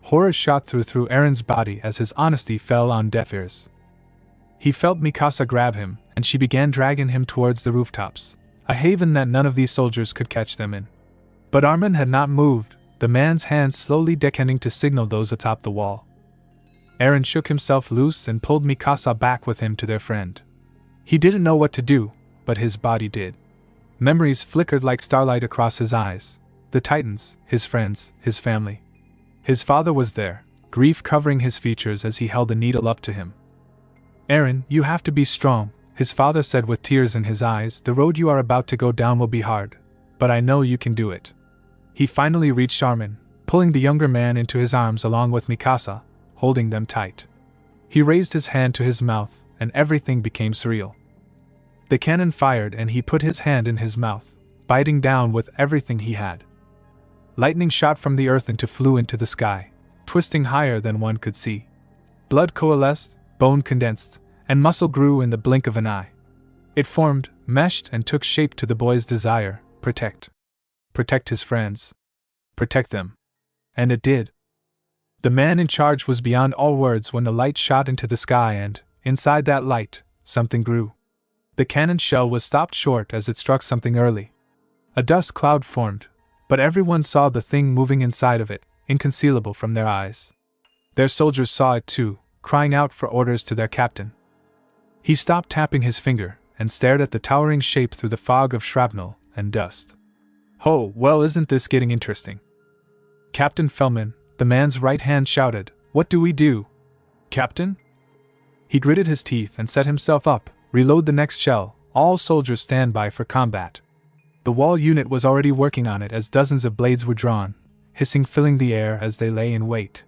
A: Horror shot through Eren's body as his honesty fell on deaf ears. He felt Mikasa grab him, and she began dragging him towards the rooftops, a haven that none of these soldiers could catch them in. But Armin had not moved, the man's hands slowly declining to signal those atop the wall. Eren shook himself loose and pulled Mikasa back with him to their friend. He didn't know what to do, but his body did. Memories flickered like starlight across his eyes. The Titans, his friends, his family. His father was there, grief covering his features as he held the needle up to him. Eren, you have to be strong, his father said with tears in his eyes. The road you are about to go down will be hard, but I know you can do it. He finally reached Armin, pulling the younger man into his arms along with Mikasa, holding them tight. He raised his hand to his mouth, and everything became surreal. The cannon fired and he put his hand in his mouth, biting down with everything he had. Lightning shot from the earth and flew into the sky, twisting higher than one could see. Blood coalesced, bone condensed, and muscle grew in the blink of an eye. It formed, meshed, and took shape to the boy's desire: protect. Protect his friends. Protect them. And it did. The man in charge was beyond all words when the light shot into the sky and, inside that light, something grew. The cannon shell was stopped short as it struck something early. A dust cloud formed, but everyone saw the thing moving inside of it, inconcealable from their eyes. Their soldiers saw it too, crying out for orders to their captain. He stopped tapping his finger and stared at the towering shape through the fog of shrapnel and dust. "Oh, well, isn't this getting interesting?" Captain Fellman, the man's right hand, shouted. "What do we do, Captain?" He gritted his teeth and set himself up. "Reload the next shell. All soldiers stand by for combat." The wall unit was already working on it as dozens of blades were drawn, hissing, filling the air as they lay in wait.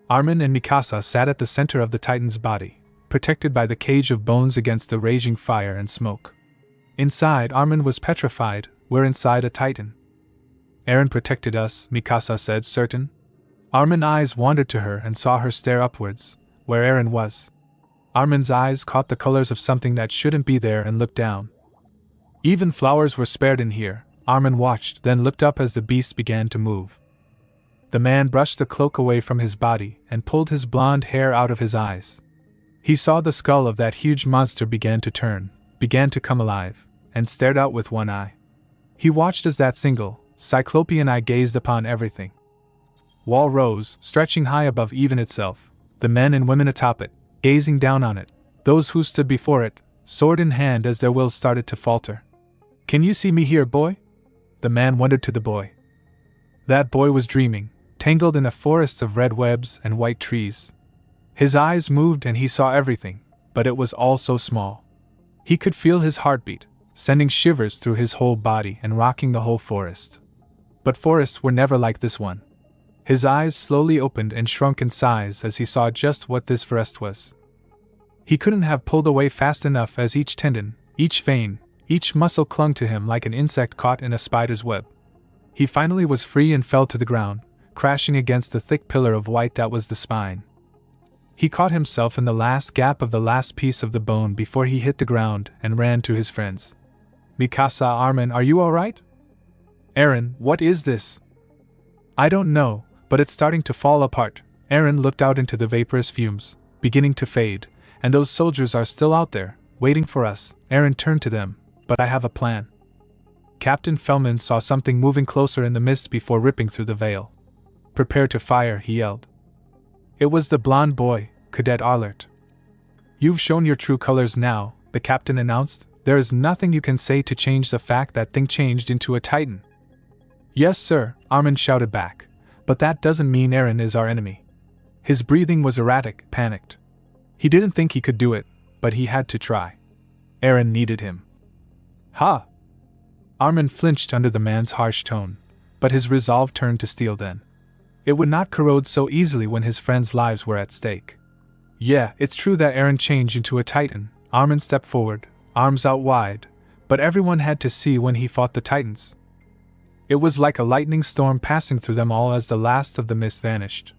A: Armin and Mikasa sat at the center of the Titan's body, protected by the cage of bones against the raging fire and smoke. Inside, Armin was petrified. "We're inside a Titan." "Eren protected us," Mikasa said, certain. Armin's eyes wandered to her and saw her stare upwards, where Eren was. Armin's eyes caught the colors of something that shouldn't be there and looked down. Even flowers were spared in here. Armin watched, then looked up as the beast began to move. The man brushed the cloak away from his body and pulled his blonde hair out of his eyes. He saw the skull of that huge monster began to turn, began to come alive, and stared out with one eye. He watched as that single, cyclopean eye gazed upon everything. Wall rose, stretching high above even itself, the men and women atop it, gazing down on it, those who stood before it, sword in hand as their wills started to falter. "Can you see me here, boy?" The man wondered to the boy. That boy was dreaming, tangled in a forest of red webs and white trees. His eyes moved and he saw everything, but it was all so small. He could feel his heartbeat, sending shivers through his whole body and rocking the whole forest. But forests were never like this one. His eyes slowly opened and shrunk in size as he saw just what this forest was. He couldn't have pulled away fast enough as each tendon, each vein, each muscle clung to him like an insect caught in a spider's web. He finally was free and fell to the ground, crashing against the thick pillar of white that was the spine. He caught himself in the last gap of the last piece of the bone before he hit the ground and ran to his friends. "Mikasa, Armin, are you all right?" "Eren, what is this?" "I don't know, but it's starting to fall apart." Eren looked out into the vaporous fumes, beginning to fade, "and those soldiers are still out there, waiting for us." Eren turned to them. "But I have a plan." Captain Fellman saw something moving closer in the mist before ripping through the veil. "Prepare to fire," he yelled. It was the blonde boy, Cadet Arlert. "You've shown your true colors now," the captain announced. "There is nothing you can say to change the fact that thing changed into a Titan." "Yes, sir," Armin shouted back. "But that doesn't mean Eren is our enemy." His breathing was erratic, panicked. He didn't think he could do it, but he had to try. Eren needed him. "Ha!" Armin flinched under the man's harsh tone, but his resolve turned to steel then. It would not corrode so easily when his friends' lives were at stake. "Yeah, it's true that Eren changed into a Titan." Armin stepped forward, arms out wide, but everyone had to see when he fought the Titans. It was like a lightning storm passing through them all as the last of the mist vanished.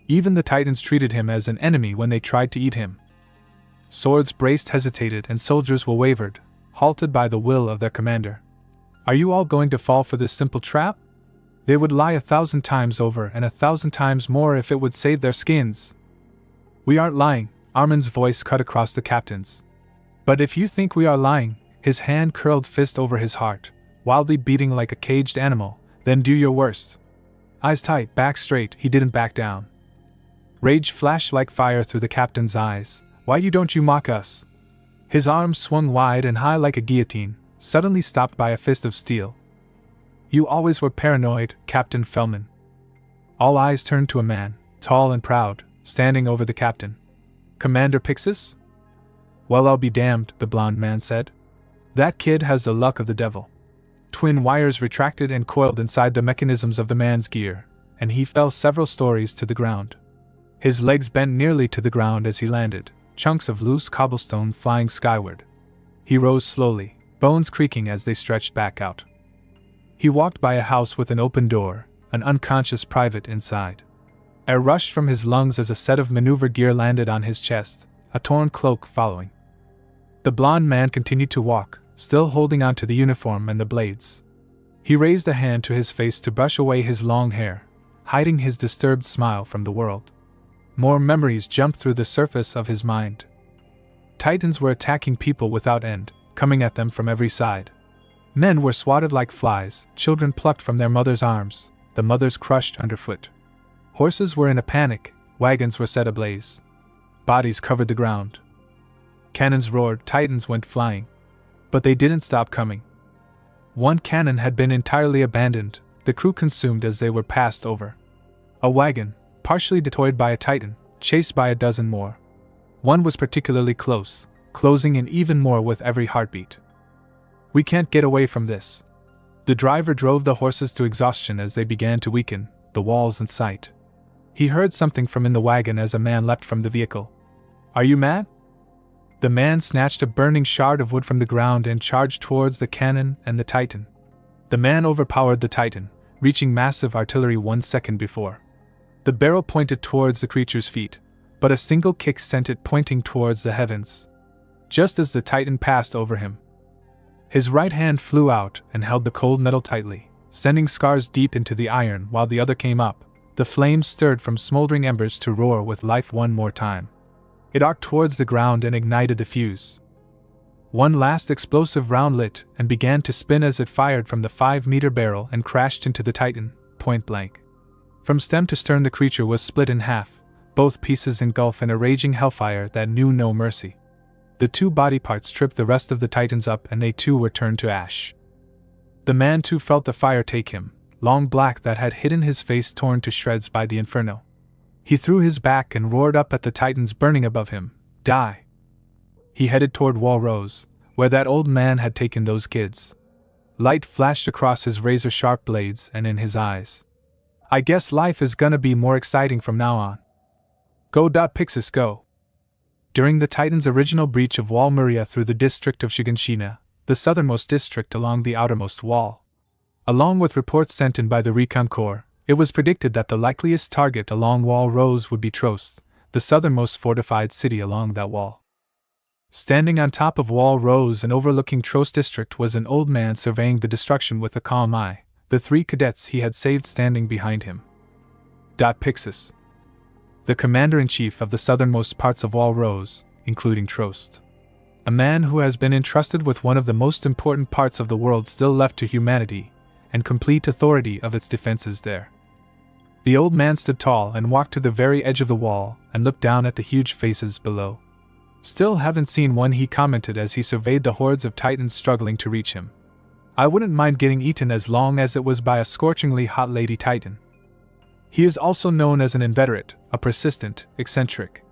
A: Even the Titans treated him as an enemy when they tried to eat him. Swords braced, hesitated, and soldiers wavered, halted by the will of their commander. "Are you all going to fall for this simple trap? They would lie 1,000 times over and 1,000 times more if it would save their skins." "We aren't lying," Armin's voice cut across the captain's. "But if you think we are lying," his hand curled fist over his heart, wildly beating like a caged animal, "then do your worst." Eyes tight, back straight, he didn't back down. Rage flashed like fire through the captain's eyes. "Why don't you mock us?" His arms swung wide and high like a guillotine, suddenly stopped by a fist of steel. "You always were paranoid, Captain Fellman." All eyes turned to a man, tall and proud, standing over the captain. "Commander Pixis?" "Well, I'll be damned," the blonde man said. "That kid has the luck of the devil." Twin wires retracted and coiled inside the mechanisms of the man's gear, and he fell several stories to the ground. His legs bent nearly to the ground as he landed, chunks of loose cobblestone flying skyward. He rose slowly, bones creaking as they stretched back out. He walked by a house with an open door, an unconscious private inside. Air rushed from his lungs as a set of maneuver gear landed on his chest, a torn cloak following. The blond man continued to walk, still holding onto the uniform and the blades. He raised a hand to his face to brush away his long hair, hiding his disturbed smile from the world. More memories jumped through the surface of his mind. Titans were attacking people without end, coming at them from every side. Men were swatted like flies, children plucked from their mothers' arms, the mothers crushed underfoot. Horses were in a panic, wagons were set ablaze. Bodies covered the ground. Cannons roared, Titans went flying. But they didn't stop coming. One cannon had been entirely abandoned, the crew consumed as they were passed over. A wagon, partially destroyed by a Titan, chased by a dozen more. One was particularly close, closing in even more with every heartbeat. We can't get away from this. The driver drove the horses to exhaustion as they began to weaken, the walls in sight. He heard something from in the wagon as a man leapt from the vehicle. Are you mad? The man snatched a burning shard of wood from the ground and charged towards the cannon and the Titan. The man overpowered the Titan, reaching massive artillery 1 second before. The barrel pointed towards the creature's feet, but a single kick sent it pointing towards the heavens. Just as the Titan passed over him, his right hand flew out and held the cold metal tightly, sending scars deep into the iron while the other came up. The flames stirred from smoldering embers to roar with life one more time. It arced towards the ground and ignited the fuse. One last explosive round lit and began to spin as it fired from the 5-meter barrel and crashed into the Titan, point blank. From stem to stern the creature was split in half, both pieces engulfed in a raging hellfire that knew no mercy. The two body parts stripped the rest of the Titans up and they too were turned to ash. The man too felt the fire take him, long black that had hidden his face torn to shreds by the inferno. He threw his back and roared up at the Titans burning above him, die! He headed toward Wall Rose, where that old man had taken those kids. Light flashed across his razor-sharp blades and in his eyes. I guess life is gonna be more exciting from now on. Go. Pixis, go! During the Titan's original breach of Wall Maria through the district of Shiganshina, the southernmost district along the outermost wall. Along with reports sent in by the Recon Corps, it was predicted that the likeliest target along Wall Rose would be Trost, the southernmost fortified city along that wall. Standing on top of Wall Rose and overlooking Trost district was an old man surveying the destruction with a calm eye, the 3 cadets he had saved standing behind him. Pixis, the commander-in-chief of the southernmost parts of Wall Rose, including Trost. A man who has been entrusted with one of the most important parts of the world still left to humanity, and complete authority of its defenses there. The old man stood tall and walked to the very edge of the wall and looked down at the huge faces below. Still haven't seen one, he commented as he surveyed the hordes of Titans struggling to reach him. I wouldn't mind getting eaten as long as it was by a scorchingly hot lady Titan. He is also known as an inveterate, a persistent, eccentric.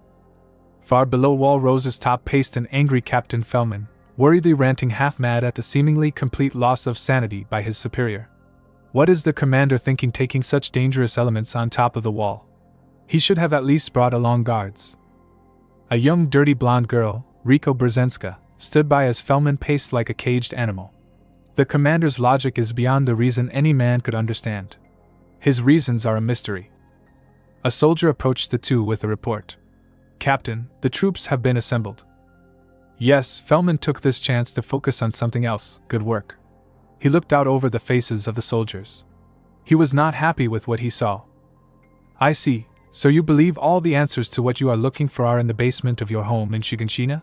A: Far below Wall Rose's top paced an angry Captain Fellman, worriedly ranting half-mad at the seemingly complete loss of sanity by his superior. What is the commander thinking taking such dangerous elements on top of the wall? He should have at least brought along guards. A young dirty blonde girl, Riko Brzezinska, stood by as Fellman paced like a caged animal. The commander's logic is beyond the reason any man could understand. His reasons are a mystery. A soldier approached the two with a report. Captain, the troops have been assembled. Yes, Fellman took this chance to focus on something else. Good work. He looked out over the faces of the soldiers. He was not happy with what he saw. I see, so you believe all the answers to what you are looking for are in the basement of your home in Shiganshina?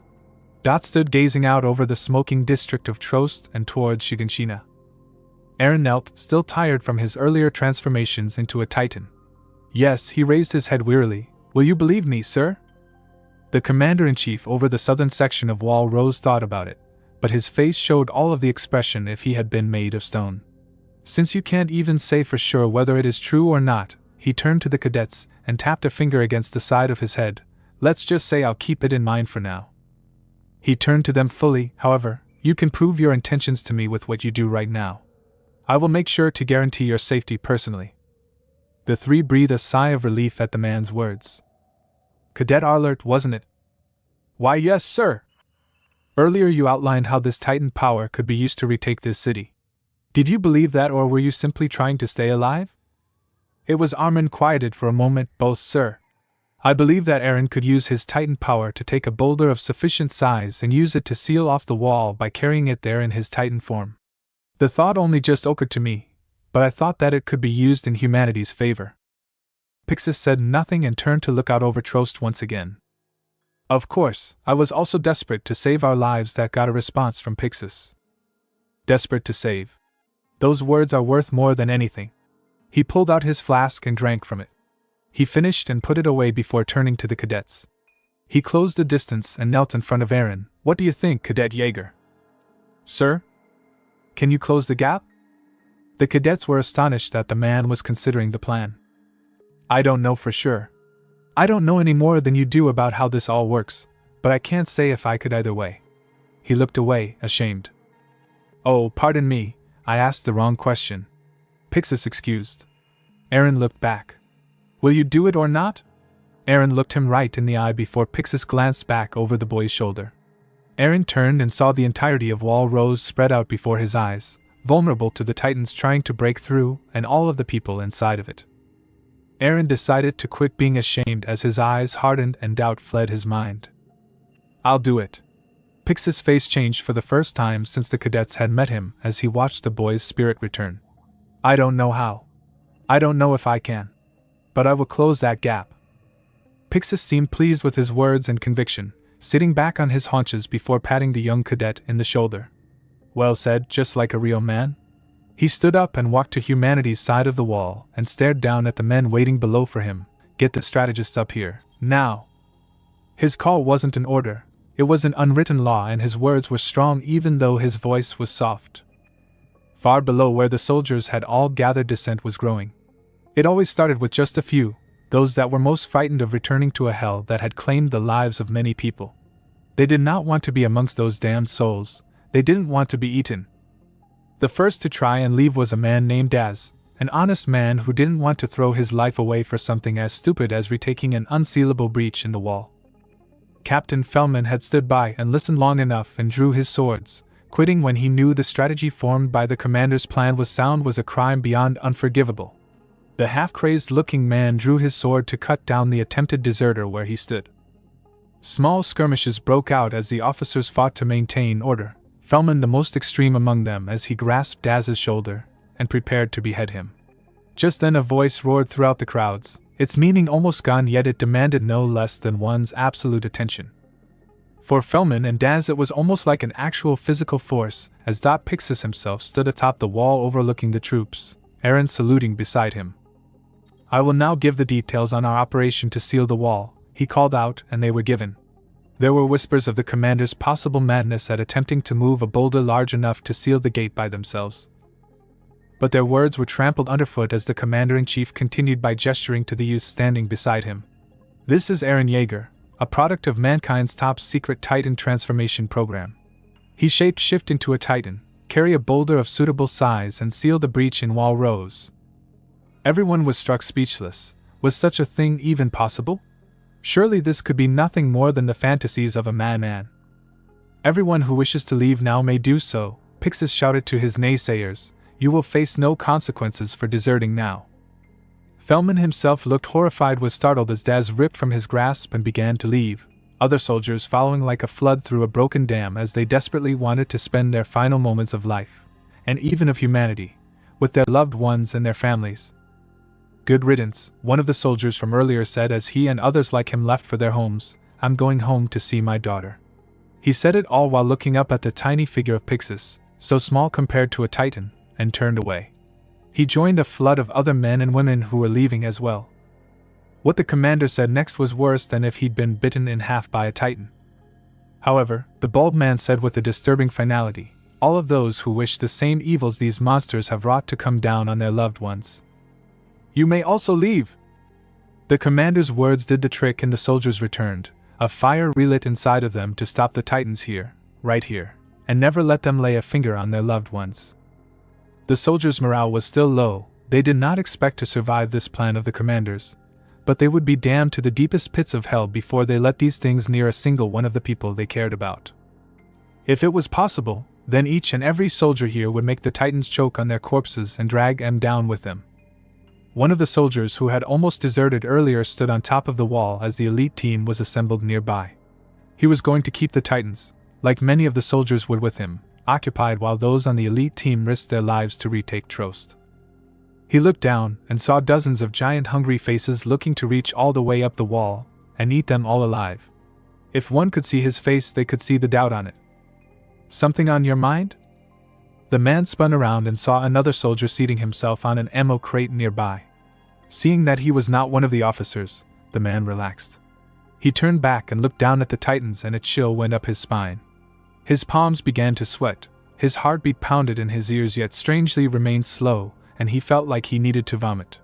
A: Dot stood gazing out over the smoking district of Trost and towards Shiganshina. Eren knelt, still tired from his earlier transformations into a Titan. Yes, he raised his head wearily. Will you believe me, sir? The commander-in-chief over the southern section of Wall Rose thought about it, but his face showed all of the expression if he had been made of stone. Since you can't even say for sure whether it is true or not, he turned to the cadets and tapped a finger against the side of his head. Let's just say I'll keep it in mind for now. He turned to them fully, however, you can prove your intentions to me with what you do right now. I will make sure to guarantee your safety personally. The 3 breathed a sigh of relief at the man's words. Cadet Arlert, wasn't it? Why, yes, sir. Earlier you outlined how this Titan power could be used to retake this city. Did you believe that, or were you simply trying to stay alive? It was Armin quieted for a moment, both, sir. I believe that Eren could use his Titan power to take a boulder of sufficient size and use it to seal off the wall by carrying it there in his Titan form. The thought only just occurred to me, but I thought that it could be used in humanity's favor. Pixis said nothing and turned to look out over Trost once again. Of course, I was also desperate to save our lives. That got a response from Pixis. Desperate to save. Those words are worth more than anything. He pulled out his flask and drank from it. He finished and put it away before turning to the cadets. He closed the distance and knelt in front of Eren. What do you think, Cadet Jaeger? Sir? Can you close the gap? The cadets were astonished that the man was considering the plan. I don't know for sure. I don't know any more than you do about how this all works, but I can't say if I could either way. He looked away, ashamed. Oh, pardon me, I asked the wrong question. Pixis excused. Eren looked back. Will you do it or not? Eren looked him right in the eye before Pixis glanced back over the boy's shoulder. Eren turned and saw the entirety of Wall Rose spread out before his eyes, vulnerable to the Titans trying to break through and all of the people inside of it. Eren decided to quit being ashamed as his eyes hardened and doubt fled his mind. I'll do it. Pixis' face changed for the first time since the cadets had met him as he watched the boy's spirit return. I don't know how. I don't know if I can. But I will close that gap. Pixis seemed pleased with his words and conviction, sitting back on his haunches before patting the young cadet in the shoulder. Well said, just like a real man. He stood up and walked to humanity's side of the wall and stared down at the men waiting below for him. Get the strategists up here, now. His call wasn't an order, it was an unwritten law, and his words were strong even though his voice was soft. Far below where the soldiers had all gathered, dissent was growing. It always started with just a few, those that were most frightened of returning to a hell that had claimed the lives of many people. They did not want to be amongst those damned souls, they didn't want to be eaten. The first to try and leave was a man named Daz, an honest man who didn't want to throw his life away for something as stupid as retaking an unsealable breach in the wall. Captain Fellman had stood by and listened long enough and drew his swords, quitting when he knew the strategy formed by the commander's plan was sound was a crime beyond unforgivable. The half-crazed-looking man drew his sword to cut down the attempted deserter where he stood. Small skirmishes broke out as the officers fought to maintain order, Fellman the most extreme among them as he grasped Daz's shoulder and prepared to behead him. Just then a voice roared throughout the crowds, its meaning almost gone, yet it demanded no less than one's absolute attention. For Fellman and Daz it was almost like an actual physical force, as Pixis himself stood atop the wall overlooking the troops, Eren saluting beside him. I will now give the details on our operation to seal the wall, he called out, and they were given. There were whispers of the commander's possible madness at attempting to move a boulder large enough to seal the gate by themselves. But their words were trampled underfoot as the commander-in-chief continued by gesturing to the youth standing beside him. This is Eren Jaeger, a product of mankind's top-secret Titan transformation program. He shape-shift into a Titan, carry a boulder of suitable size and seal the breach in Wall Rose. Everyone was struck speechless. Was such a thing even possible? Surely this could be nothing more than the fantasies of a madman. Everyone who wishes to leave now may do so, Pixis shouted to his naysayers. You will face no consequences for deserting now. Fellman himself looked horrified, was startled as Daz ripped from his grasp and began to leave, other soldiers following like a flood through a broken dam as they desperately wanted to spend their final moments of life, and even of humanity, with their loved ones and their families. Good riddance, one of the soldiers from earlier said as he and others like him left for their homes. I'm going home to see my daughter. He said it all while looking up at the tiny figure of Pixis, so small compared to a Titan, and turned away. He joined a flood of other men and women who were leaving as well. What the commander said next was worse than if he'd been bitten in half by a Titan. However, the bald man said with a disturbing finality, all of those who wish the same evils these monsters have wrought to come down on their loved ones. You may also leave. The commander's words did the trick and the soldiers returned, a fire relit inside of them to stop the Titans here, right here, and never let them lay a finger on their loved ones. The soldiers' morale was still low, they did not expect to survive this plan of the commander's, but they would be damned to the deepest pits of hell before they let these things near a single one of the people they cared about. If it was possible, then each and every soldier here would make the Titans choke on their corpses and drag them down with them. One of the soldiers who had almost deserted earlier stood on top of the wall as the elite team was assembled nearby. He was going to keep the Titans, like many of the soldiers would with him, occupied while those on the elite team risked their lives to retake Trost. He looked down and saw dozens of giant hungry faces looking to reach all the way up the wall and eat them all alive. If one could see his face, they could see the doubt on it. Something on your mind? The man spun around and saw another soldier seating himself on an ammo crate nearby. Seeing that he was not one of the officers, the man relaxed. He turned back and looked down at the Titans, and a chill went up his spine. His palms began to sweat, his heartbeat pounded in his ears yet strangely remained slow, and he felt like he needed to vomit.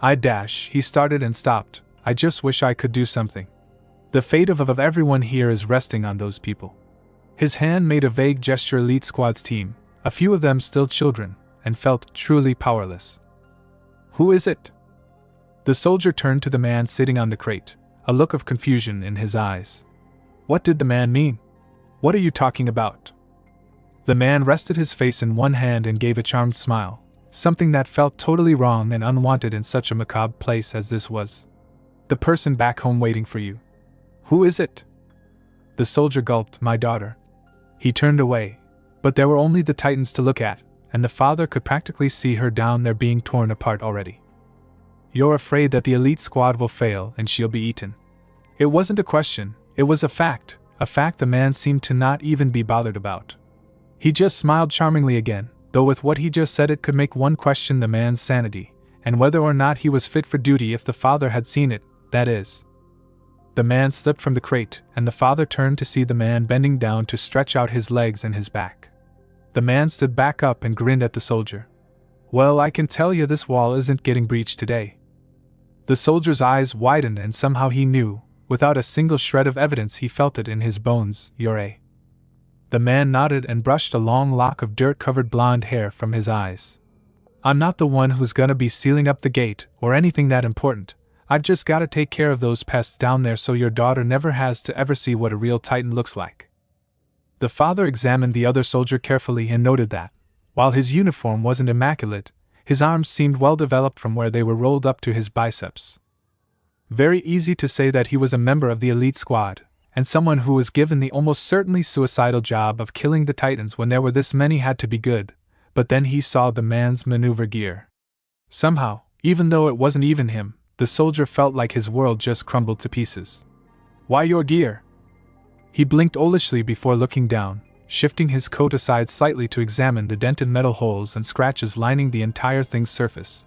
A: He started and stopped. I just wish I could do something. The fate of everyone here is resting on those people. His hand made a vague gesture. Elite Squad's team, a few of them still children, and felt truly powerless. Who is it? The soldier turned to the man sitting on the crate, a look of confusion in his eyes. What did the man mean? What are you talking about? The man rested his face in one hand and gave a charmed smile, something that felt totally wrong and unwanted in such a macabre place as this was. The person back home waiting for you. Who is it? The soldier gulped. My daughter. He turned away, but there were only the Titans to look at, and the father could practically see her down there being torn apart already. You're afraid that the elite squad will fail and she'll be eaten. It wasn't a question, it was a fact the man seemed to not even be bothered about. He just smiled charmingly again, though with what he just said it could make one question the man's sanity, and whether or not he was fit for duty if the father had seen it, that is. The man slipped from the crate, and the father turned to see the man bending down to stretch out his legs and his back. The man stood back up and grinned at the soldier. Well, I can tell you this wall isn't getting breached today. The soldier's eyes widened, and somehow he knew, without a single shred of evidence he felt it in his bones, you're a. The man nodded and brushed a long lock of dirt-covered blonde hair from his eyes. I'm not the one who's gonna be sealing up the gate, or anything that important. I've just gotta take care of those pests down there so your daughter never has to ever see what a real Titan looks like. The father examined the other soldier carefully and noted that, while his uniform wasn't immaculate, his arms seemed well developed from where they were rolled up to his biceps. Very easy to say that he was a member of the elite squad, and someone who was given the almost certainly suicidal job of killing the Titans when there were this many had to be good, but then he saw the man's maneuver gear. Somehow, even though it wasn't even him, the soldier felt like his world just crumbled to pieces. Why your gear? He blinked owlishly before looking down, shifting his coat aside slightly to examine the dented metal holes and scratches lining the entire thing's surface,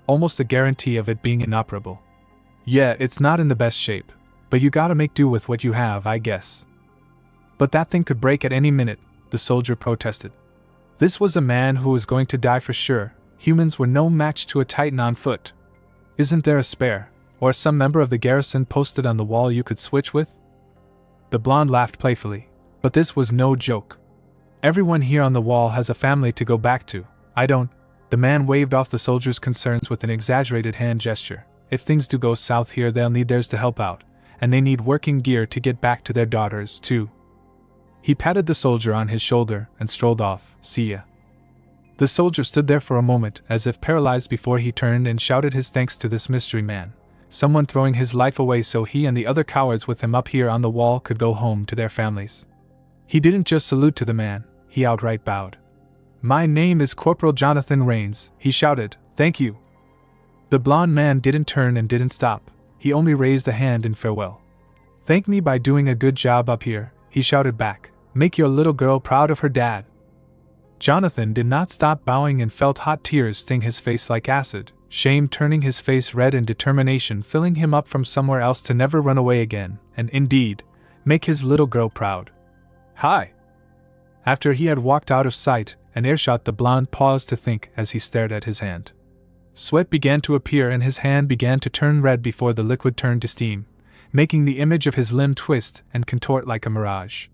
A: almost a guarantee of it being inoperable. Yeah, it's not in the best shape, but you gotta make do with what you have, I guess. But that thing could break at any minute, the soldier protested. This was a man who was going to die for sure. Humans were no match to a Titan on foot. Isn't there a spare, or some member of the garrison posted on the wall you could switch with? The blonde laughed playfully, but this was no joke. Everyone here on the wall has a family to go back to. I don't. The man waved off the soldier's concerns with an exaggerated hand gesture. If things do go south here, they'll need theirs to help out, and they need working gear to get back to their daughters, too. He patted the soldier on his shoulder and strolled off. See ya. The soldier stood there for a moment, as if paralyzed, before he turned and shouted his thanks to this mystery man, someone throwing his life away so he and the other cowards with him up here on the wall could go home to their families. He didn't just salute to the man, he outright bowed. My name is Corporal Jonathan Rains, he shouted. Thank you. The blond man didn't turn and didn't stop, he only raised a hand in farewell. Thank me by doing a good job up here, he shouted back. Make your little girl proud of her dad. Jonathan did not stop bowing and felt hot tears sting his face like acid, shame turning his face red and determination filling him up from somewhere else to never run away again, and indeed, make his little girl proud. Hi! After he had walked out of sight and earshot, the blonde paused to think as he stared at his hand. Sweat began to appear and his hand began to turn red before the liquid turned to steam, making the image of his limb twist and contort like a mirage.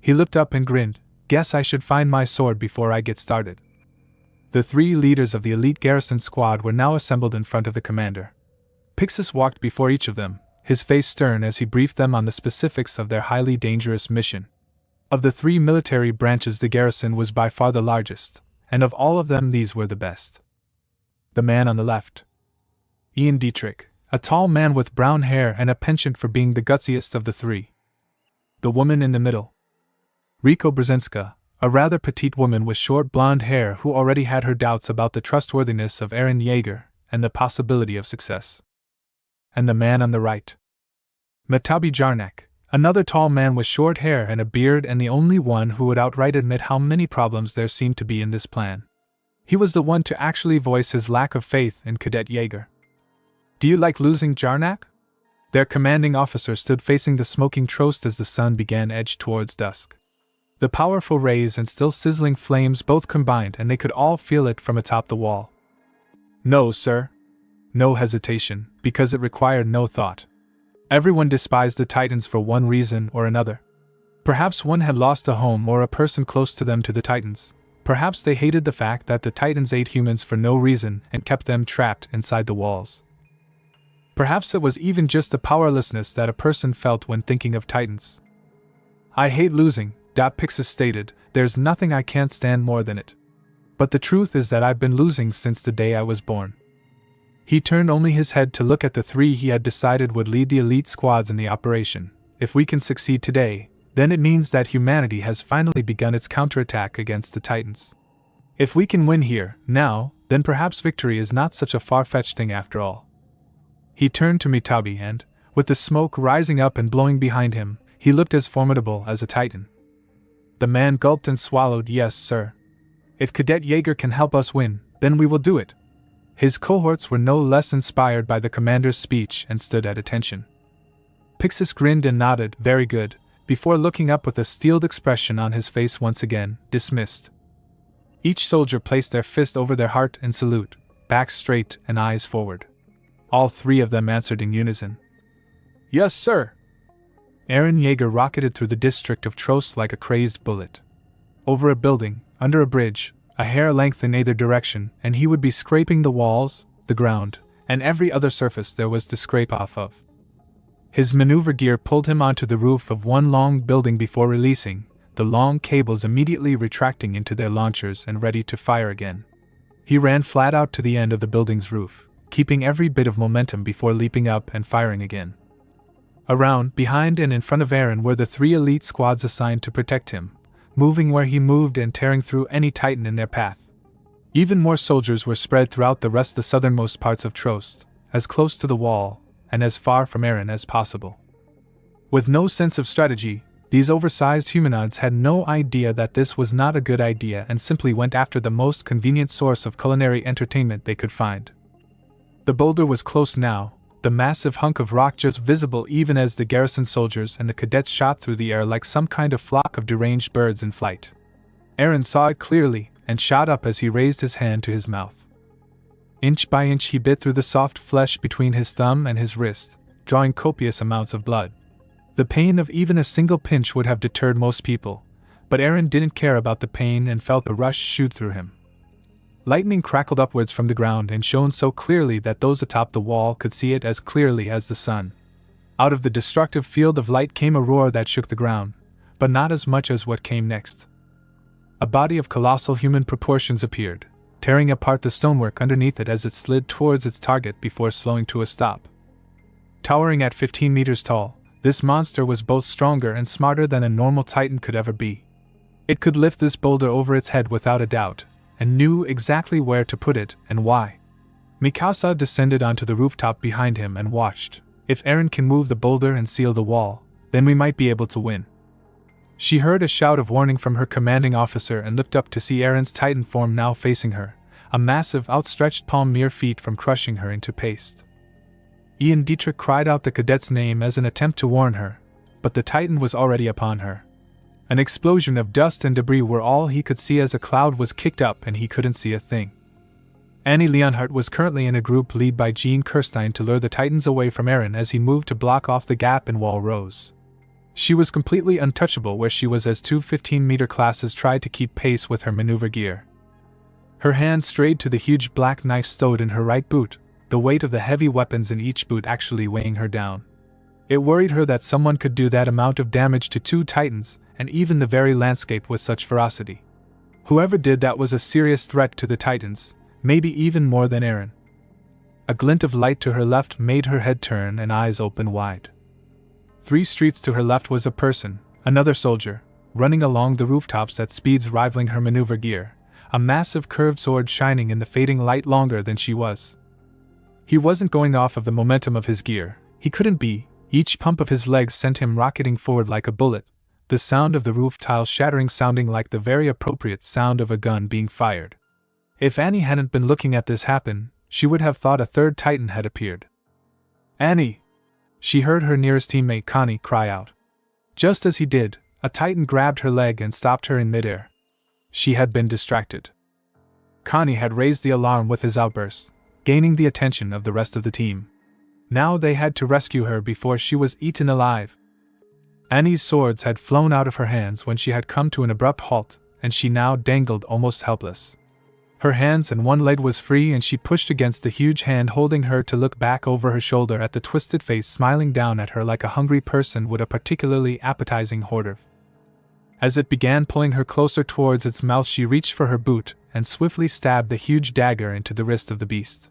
A: He looked up and grinned. Guess I should find my sword before I get started. The three leaders of the elite garrison squad were now assembled in front of the commander. Pixis walked before each of them, his face stern as he briefed them on the specifics of their highly dangerous mission. Of the 3 military branches, the garrison was by far the largest, and of all of them these were the best. The man on the left, Ian Dietrich, a tall man with brown hair and a penchant for being the gutsiest of the 3. The woman in the middle, Riko Brzezinska, a rather petite woman with short blonde hair who already had her doubts about the trustworthiness of Eren Yeager and the possibility of success. And the man on the right, Matabi Jarnak, another tall man with short hair and a beard, and the only one who would outright admit how many problems there seemed to be in this plan. He was the one to actually voice his lack of faith in Cadet Yeager. "Do you like losing, Jarnak?" Their commanding officer stood facing the smoking trost as the sun began to edge towards dusk. The powerful rays and still sizzling flames both combined, and they could all feel it from atop the wall. "No, sir." No hesitation, because it required no thought. Everyone despised the Titans for one reason or another. Perhaps one had lost a home or a person close to them to the Titans. Perhaps they hated the fact that the Titans ate humans for no reason and kept them trapped inside the walls. Perhaps it was even just the powerlessness that a person felt when thinking of Titans. "I hate losing," Pixis stated. "There's nothing I can't stand more than it. But the truth is that I've been losing since the day I was born." He turned only his head to look at the 3 he had decided would lead the elite squads in the operation. "If we can succeed today, then it means that humanity has finally begun its counterattack against the Titans. If we can win here, now, then perhaps victory is not such a far-fetched thing after all." He turned to Mitabi and, with the smoke rising up and blowing behind him, he looked as formidable as a Titan. The man gulped and swallowed. "Yes, sir. If Cadet Yeager can help us win, then we will do it." His cohorts were no less inspired by the commander's speech and stood at attention. Pixis grinned and nodded, "Very good," before looking up with a steeled expression on his face once again. "Dismissed." Each soldier placed their fist over their heart in salute, backs straight and eyes forward. All 3 of them answered in unison. "Yes, sir." Eren Yeager rocketed through the district of Trost like a crazed bullet. Over a building, under a bridge, a hair length in either direction, and he would be scraping the walls, the ground, and every other surface there was to scrape off of. His maneuver gear pulled him onto the roof of one long building before releasing, the long cables immediately retracting into their launchers and ready to fire again. He ran flat out to the end of the building's roof, keeping every bit of momentum before leaping up and firing again. Around, behind, and in front of Eren were the 3 elite squads assigned to protect him, moving where he moved and tearing through any Titan in their path. Even more soldiers were spread throughout the southernmost parts of Trost, as close to the wall, and as far from Eren as possible. With no sense of strategy, these oversized humanoids had no idea that this was not a good idea and simply went after the most convenient source of culinary entertainment they could find. The boulder was close now, the massive hunk of rock just visible even as the garrison soldiers and the cadets shot through the air like some kind of flock of deranged birds in flight. Eren saw it clearly, and shot up as he raised his hand to his mouth. Inch by inch he bit through the soft flesh between his thumb and his wrist, drawing copious amounts of blood. The pain of even a single pinch would have deterred most people, but Eren didn't care about the pain and felt the rush shoot through him. Lightning crackled upwards from the ground and shone so clearly that those atop the wall could see it as clearly as the sun. Out of the destructive field of light came a roar that shook the ground, but not as much as what came next. A body of colossal human proportions appeared, tearing apart the stonework underneath it as it slid towards its target before slowing to a stop. Towering at 15 meters tall, this monster was both stronger and smarter than a normal Titan could ever be. It could lift this boulder over its head without a doubt, and knew exactly where to put it and why. Mikasa descended onto the rooftop behind him and watched. If Eren can move the boulder and seal the wall, then we might be able to win. She heard a shout of warning from her commanding officer and looked up to see Eren's Titan form now facing her, a massive outstretched palm mere feet from crushing her into paste. Ian Dietrich cried out the cadet's name as an attempt to warn her, but the Titan was already upon her. An explosion of dust and debris were all he could see as a cloud was kicked up and he couldn't see a thing. Annie Leonhardt was currently in a group led by Jean Kirstein to lure the Titans away from Eren as he moved to block off the gap in wall rows. She was completely untouchable where she was as 2 15-meter classes tried to keep pace with her maneuver gear. Her hand strayed to the huge black knife stowed in her right boot, the weight of the heavy weapons in each boot actually weighing her down. It worried her that someone could do that amount of damage to two titans, and even the very landscape with such ferocity. Whoever did that was a serious threat to the titans, maybe even more than Eren. A glint of light to her left made her head turn and eyes open wide. 3 streets to her left was a person, another soldier, running along the rooftops at speeds rivaling her maneuver gear, a massive curved sword shining in the fading light longer than she was. He wasn't going off of the momentum of his gear, he couldn't be, each pump of his legs sent him rocketing forward like a bullet, the sound of the roof tile shattering sounding like the very appropriate sound of a gun being fired. If Annie hadn't been looking at this happen, she would have thought a third titan had appeared. "Annie!" She heard her nearest teammate Connie cry out. Just as he did, a titan grabbed her leg and stopped her in midair. She had been distracted. Connie had raised the alarm with his outburst, gaining the attention of the rest of the team. Now they had to rescue her before she was eaten alive. Annie's swords had flown out of her hands when she had come to an abrupt halt, and she now dangled almost helpless. Her hands and one leg was free and she pushed against the huge hand holding her to look back over her shoulder at the twisted face smiling down at her like a hungry person would a particularly appetizing hors d'oeuvre. As it began pulling her closer towards its mouth, she reached for her boot and swiftly stabbed the huge dagger into the wrist of the beast.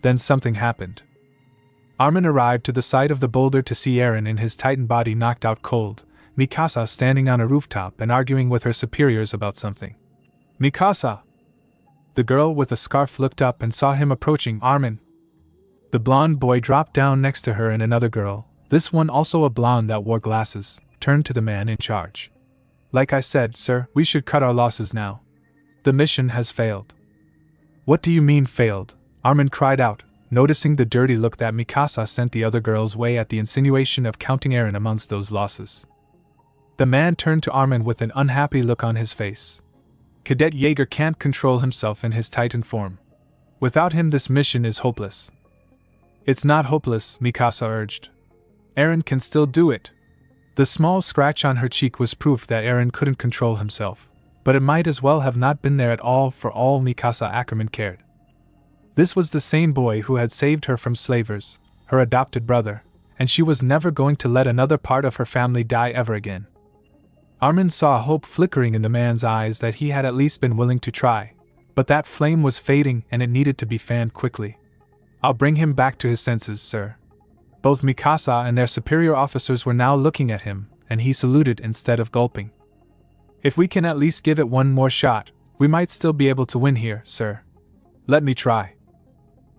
A: Then something happened. Armin arrived to the side of the boulder to see Eren in his titan body knocked out cold, Mikasa standing on a rooftop and arguing with her superiors about something. "Mikasa!" The girl with the scarf looked up and saw him approaching. "Armin!" The blonde boy dropped down next to her, and another girl, this one also a blonde that wore glasses, turned to the man in charge. "Like I said, sir, we should cut our losses now. The mission has failed." "What do you mean failed?" Armin cried out, noticing the dirty look that Mikasa sent the other girls' way at the insinuation of counting Eren amongst those losses. The man turned to Armin with an unhappy look on his face. "Cadet Jaeger can't control himself in his titan form. Without him this mission is hopeless." "It's not hopeless," Mikasa urged. "Eren can still do it." The small scratch on her cheek was proof that Eren couldn't control himself, but it might as well have not been there at all for all Mikasa Ackerman cared. This was the same boy who had saved her from slavers, her adopted brother, and she was never going to let another part of her family die ever again. Armin saw hope flickering in the man's eyes that he had at least been willing to try, but that flame was fading and it needed to be fanned quickly. "I'll bring him back to his senses, sir." Both Mikasa and their superior officers were now looking at him, and he saluted instead of gulping. "If we can at least give it one more shot, we might still be able to win here, sir. Let me try."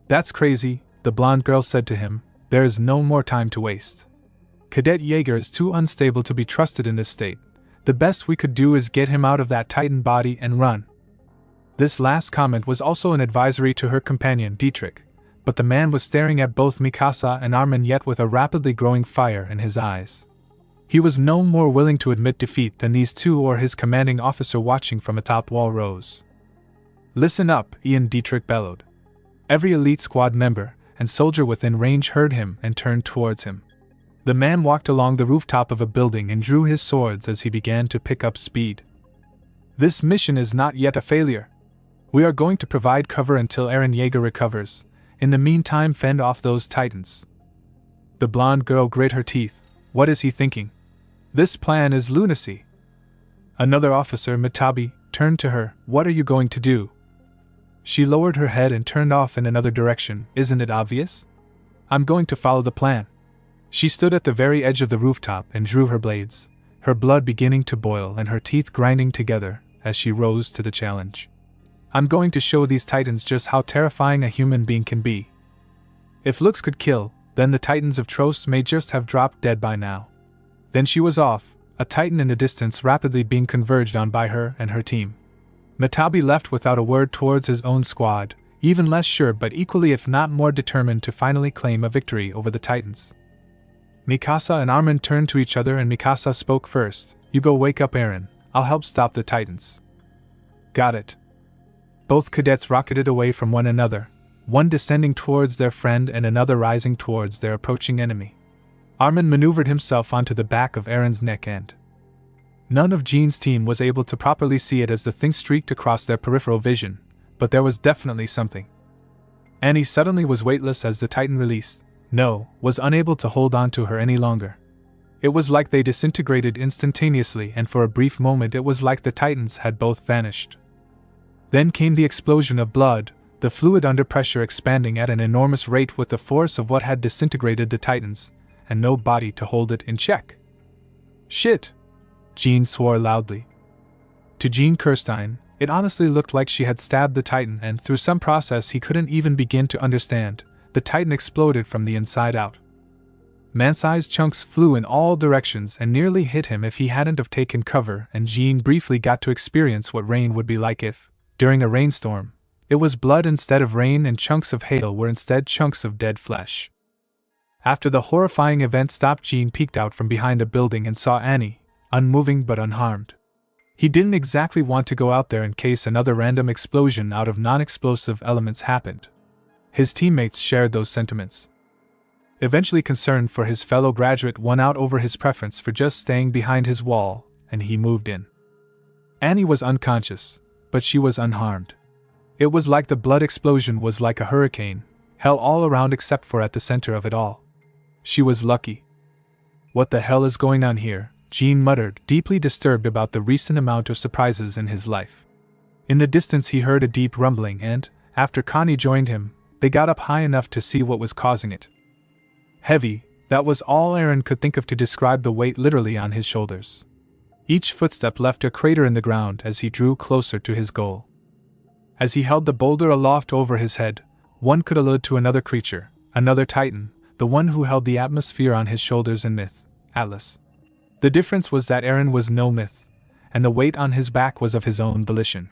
A: "That's crazy," the blonde girl said to him. "There is no more time to waste. Cadet Jaeger is too unstable to be trusted in this state. The best we could do is get him out of that titan body and run." This last comment was also an advisory to her companion Dietrich, but the man was staring at both Mikasa and Armin yet with a rapidly growing fire in his eyes. He was no more willing to admit defeat than these two or his commanding officer watching from atop wall rows. "Listen up," Ian Dietrich bellowed. Every elite squad member and soldier within range heard him and turned towards him. The man walked along the rooftop of a building and drew his swords as he began to pick up speed. "This mission is not yet a failure. We are going to provide cover until Eren Jaeger recovers. In the meantime, fend off those titans." The blonde girl grit her teeth. What is he thinking? This plan is lunacy. Another officer, Mitabi, turned to her. "What are you going to do?" She lowered her head and turned off in another direction. "Isn't it obvious? I'm going to follow the plan." She stood at the very edge of the rooftop and drew her blades, her blood beginning to boil and her teeth grinding together as she rose to the challenge. "I'm going to show these titans just how terrifying a human being can be. If looks could kill, then the titans of Tros may just have dropped dead by now." Then she was off, a titan in the distance rapidly being converged on by her and her team. Mitabi left without a word towards his own squad, even less sure but equally if not more determined to finally claim a victory over the titans. Mikasa and Armin turned to each other and Mikasa spoke first. "You go wake up Eren, I'll help stop the titans." "Got it." Both cadets rocketed away from one another, one descending towards their friend and another rising towards their approaching enemy. Armin maneuvered himself onto the back of Eren's neck and none of Jean's team was able to properly see it as the thing streaked across their peripheral vision, but there was definitely something. Annie suddenly was weightless as the Titan released, was unable to hold on to her any longer. It was like they disintegrated instantaneously, and for a brief moment it was like the Titans had both vanished. Then came the explosion of blood, the fluid under pressure expanding at an enormous rate with the force of what had disintegrated the Titans, and no body to hold it in check. Shit! Jean swore loudly. To Jean Kirstein, it honestly looked like she had stabbed the Titan, and through some process he couldn't even begin to understand, the Titan exploded from the inside out. Man-sized chunks flew in all directions and nearly hit him if he hadn't have taken cover, and Jean briefly got to experience what rain would be like if, during a rainstorm, it was blood instead of rain and chunks of hail were instead chunks of dead flesh. After the horrifying event stopped, Jean peeked out from behind a building and saw Annie, unmoving but unharmed. He didn't exactly want to go out there in case another random explosion out of non-explosive elements happened. His teammates shared those sentiments. Eventually, concern for his fellow graduate won out over his preference for just staying behind his wall, and he moved in. Annie was unconscious, but she was unharmed. It was like the blood explosion was like a hurricane, hell all around except for at the center of it all. She was lucky. What the hell is going on here? Jean muttered, deeply disturbed about the recent amount of surprises in his life. In the distance he heard a deep rumbling and, after Connie joined him, they got up high enough to see what was causing it. Heavy, that was all Eren could think of to describe the weight literally on his shoulders. Each footstep left a crater in the ground as he drew closer to his goal. As he held the boulder aloft over his head, one could allude to another creature, another Titan, the one who held the atmosphere on his shoulders in myth, Atlas. The difference was that Eren was no myth, and the weight on his back was of his own volition.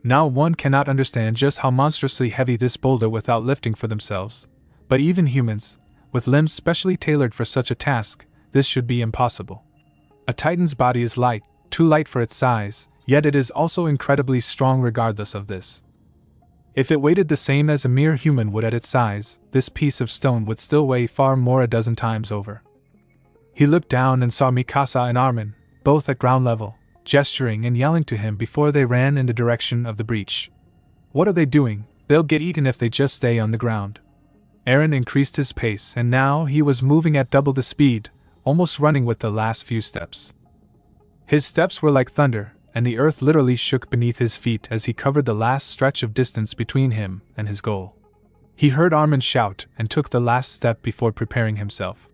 A: Now one cannot understand just how monstrously heavy this boulder without lifting for themselves, but even humans, with limbs specially tailored for such a task, this should be impossible. A Titan's body is light, too light for its size, yet it is also incredibly strong regardless of this. If it weighted the same as a mere human would at its size, this piece of stone would still weigh far more a dozen times over. He looked down and saw Mikasa and Armin, both at ground level, gesturing and yelling to him before they ran in the direction of the breach. What are they doing? They'll get eaten if they just stay on the ground. Eren increased his pace, and now he was moving at double the speed, almost running with the last few steps. His steps were like thunder, and the earth literally shook beneath his feet as he covered the last stretch of distance between him and his goal. He heard Armin shout and took the last step before preparing himself.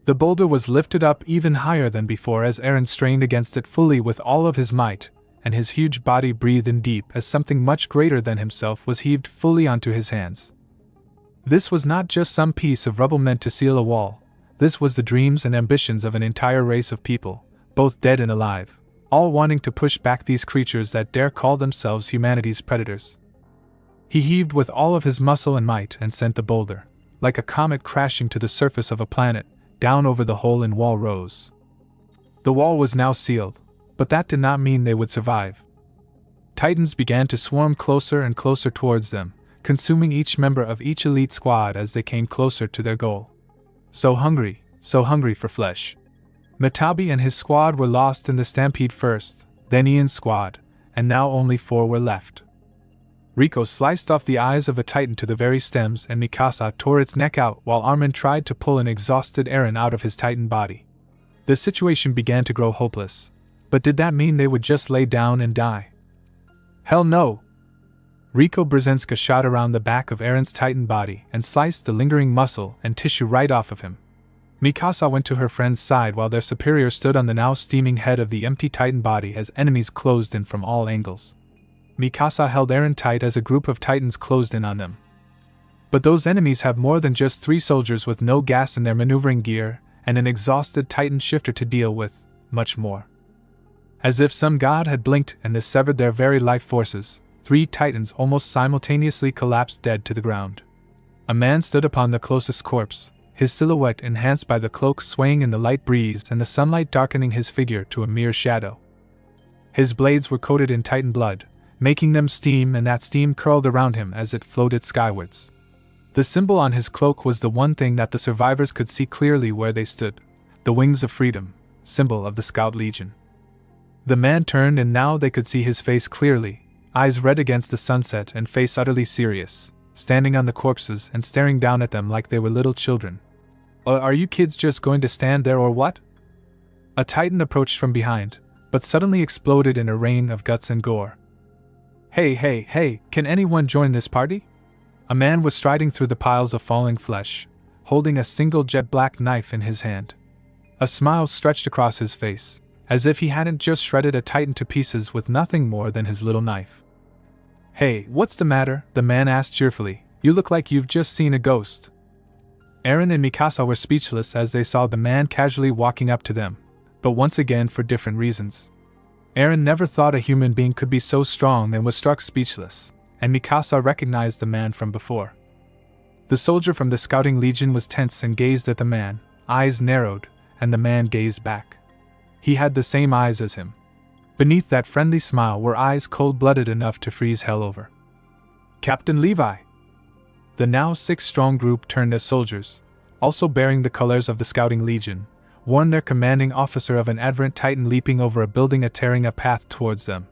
A: The boulder was lifted up even higher than before as Eren strained against it fully with all of his might, and his huge body breathed in deep as something much greater than himself was heaved fully onto his hands. This was not just some piece of rubble meant to seal a wall. This was the dreams and ambitions of an entire race of people, both dead and alive, all wanting to push back these creatures that dare call themselves humanity's predators. He heaved with all of his muscle and might and sent the boulder, like a comet crashing to the surface of a planet, down over the hole in wall rose. The wall was now sealed, but that did not mean they would survive. Titans began to swarm closer and closer towards them, consuming each member of each elite squad as they came closer to their goal. So hungry for flesh. Matabi and his squad were lost in the stampede first, then Ian's squad, and now only 4 were left. Rico sliced off the eyes of a Titan to the very stems, and Mikasa tore its neck out while Armin tried to pull an exhausted Eren out of his Titan body. The situation began to grow hopeless, but did that mean they would just lay down and die? Hell no! Rico Brzezinska shot around the back of Eren's Titan body and sliced the lingering muscle and tissue right off of him. Mikasa went to her friend's side while their superior stood on the now steaming head of the empty Titan body as enemies closed in from all angles. Mikasa held Eren tight as a group of Titans closed in on them. But those enemies have more than just 3 soldiers with no gas in their maneuvering gear and an exhausted Titan shifter to deal with, much more. As if some god had blinked and this severed their very life forces, 3 Titans almost simultaneously collapsed dead to the ground. A man stood upon the closest corpse, his silhouette enhanced by the cloak swaying in the light breeze and the sunlight darkening his figure to a mere shadow. His blades were coated in Titan blood, making them steam, and that steam curled around him as it floated skywards. The symbol on his cloak was the one thing that the survivors could see clearly where they stood, the wings of freedom, symbol of the Scout Legion. The man turned and now they could see his face clearly, eyes red against the sunset and face utterly serious, standing on the corpses and staring down at them like they were little children. Are you kids just going to stand there or what? A titan approached from behind, but suddenly exploded in a rain of guts and gore. Hey, can anyone join this party? A man was striding through the piles of falling flesh, holding a single jet black knife in his hand. A smile stretched across his face, as if he hadn't just shredded a titan to pieces with nothing more than his little knife. Hey, what's the matter? The man asked cheerfully. You look like you've just seen a ghost. Eren and Mikasa were speechless as they saw the man casually walking up to them, but once again for different reasons. Eren never thought a human being could be so strong and was struck speechless, and Mikasa recognized the man from before. The soldier from the Scouting Legion was tense and gazed at the man, eyes narrowed, and the man gazed back. He had the same eyes as him. Beneath that friendly smile were eyes cold-blooded enough to freeze hell over. Captain Levi! The now 6-strong group turned as soldiers, also bearing the colors of the Scouting Legion, warned their commanding officer of an advent titan leaping over a building and tearing a path towards them.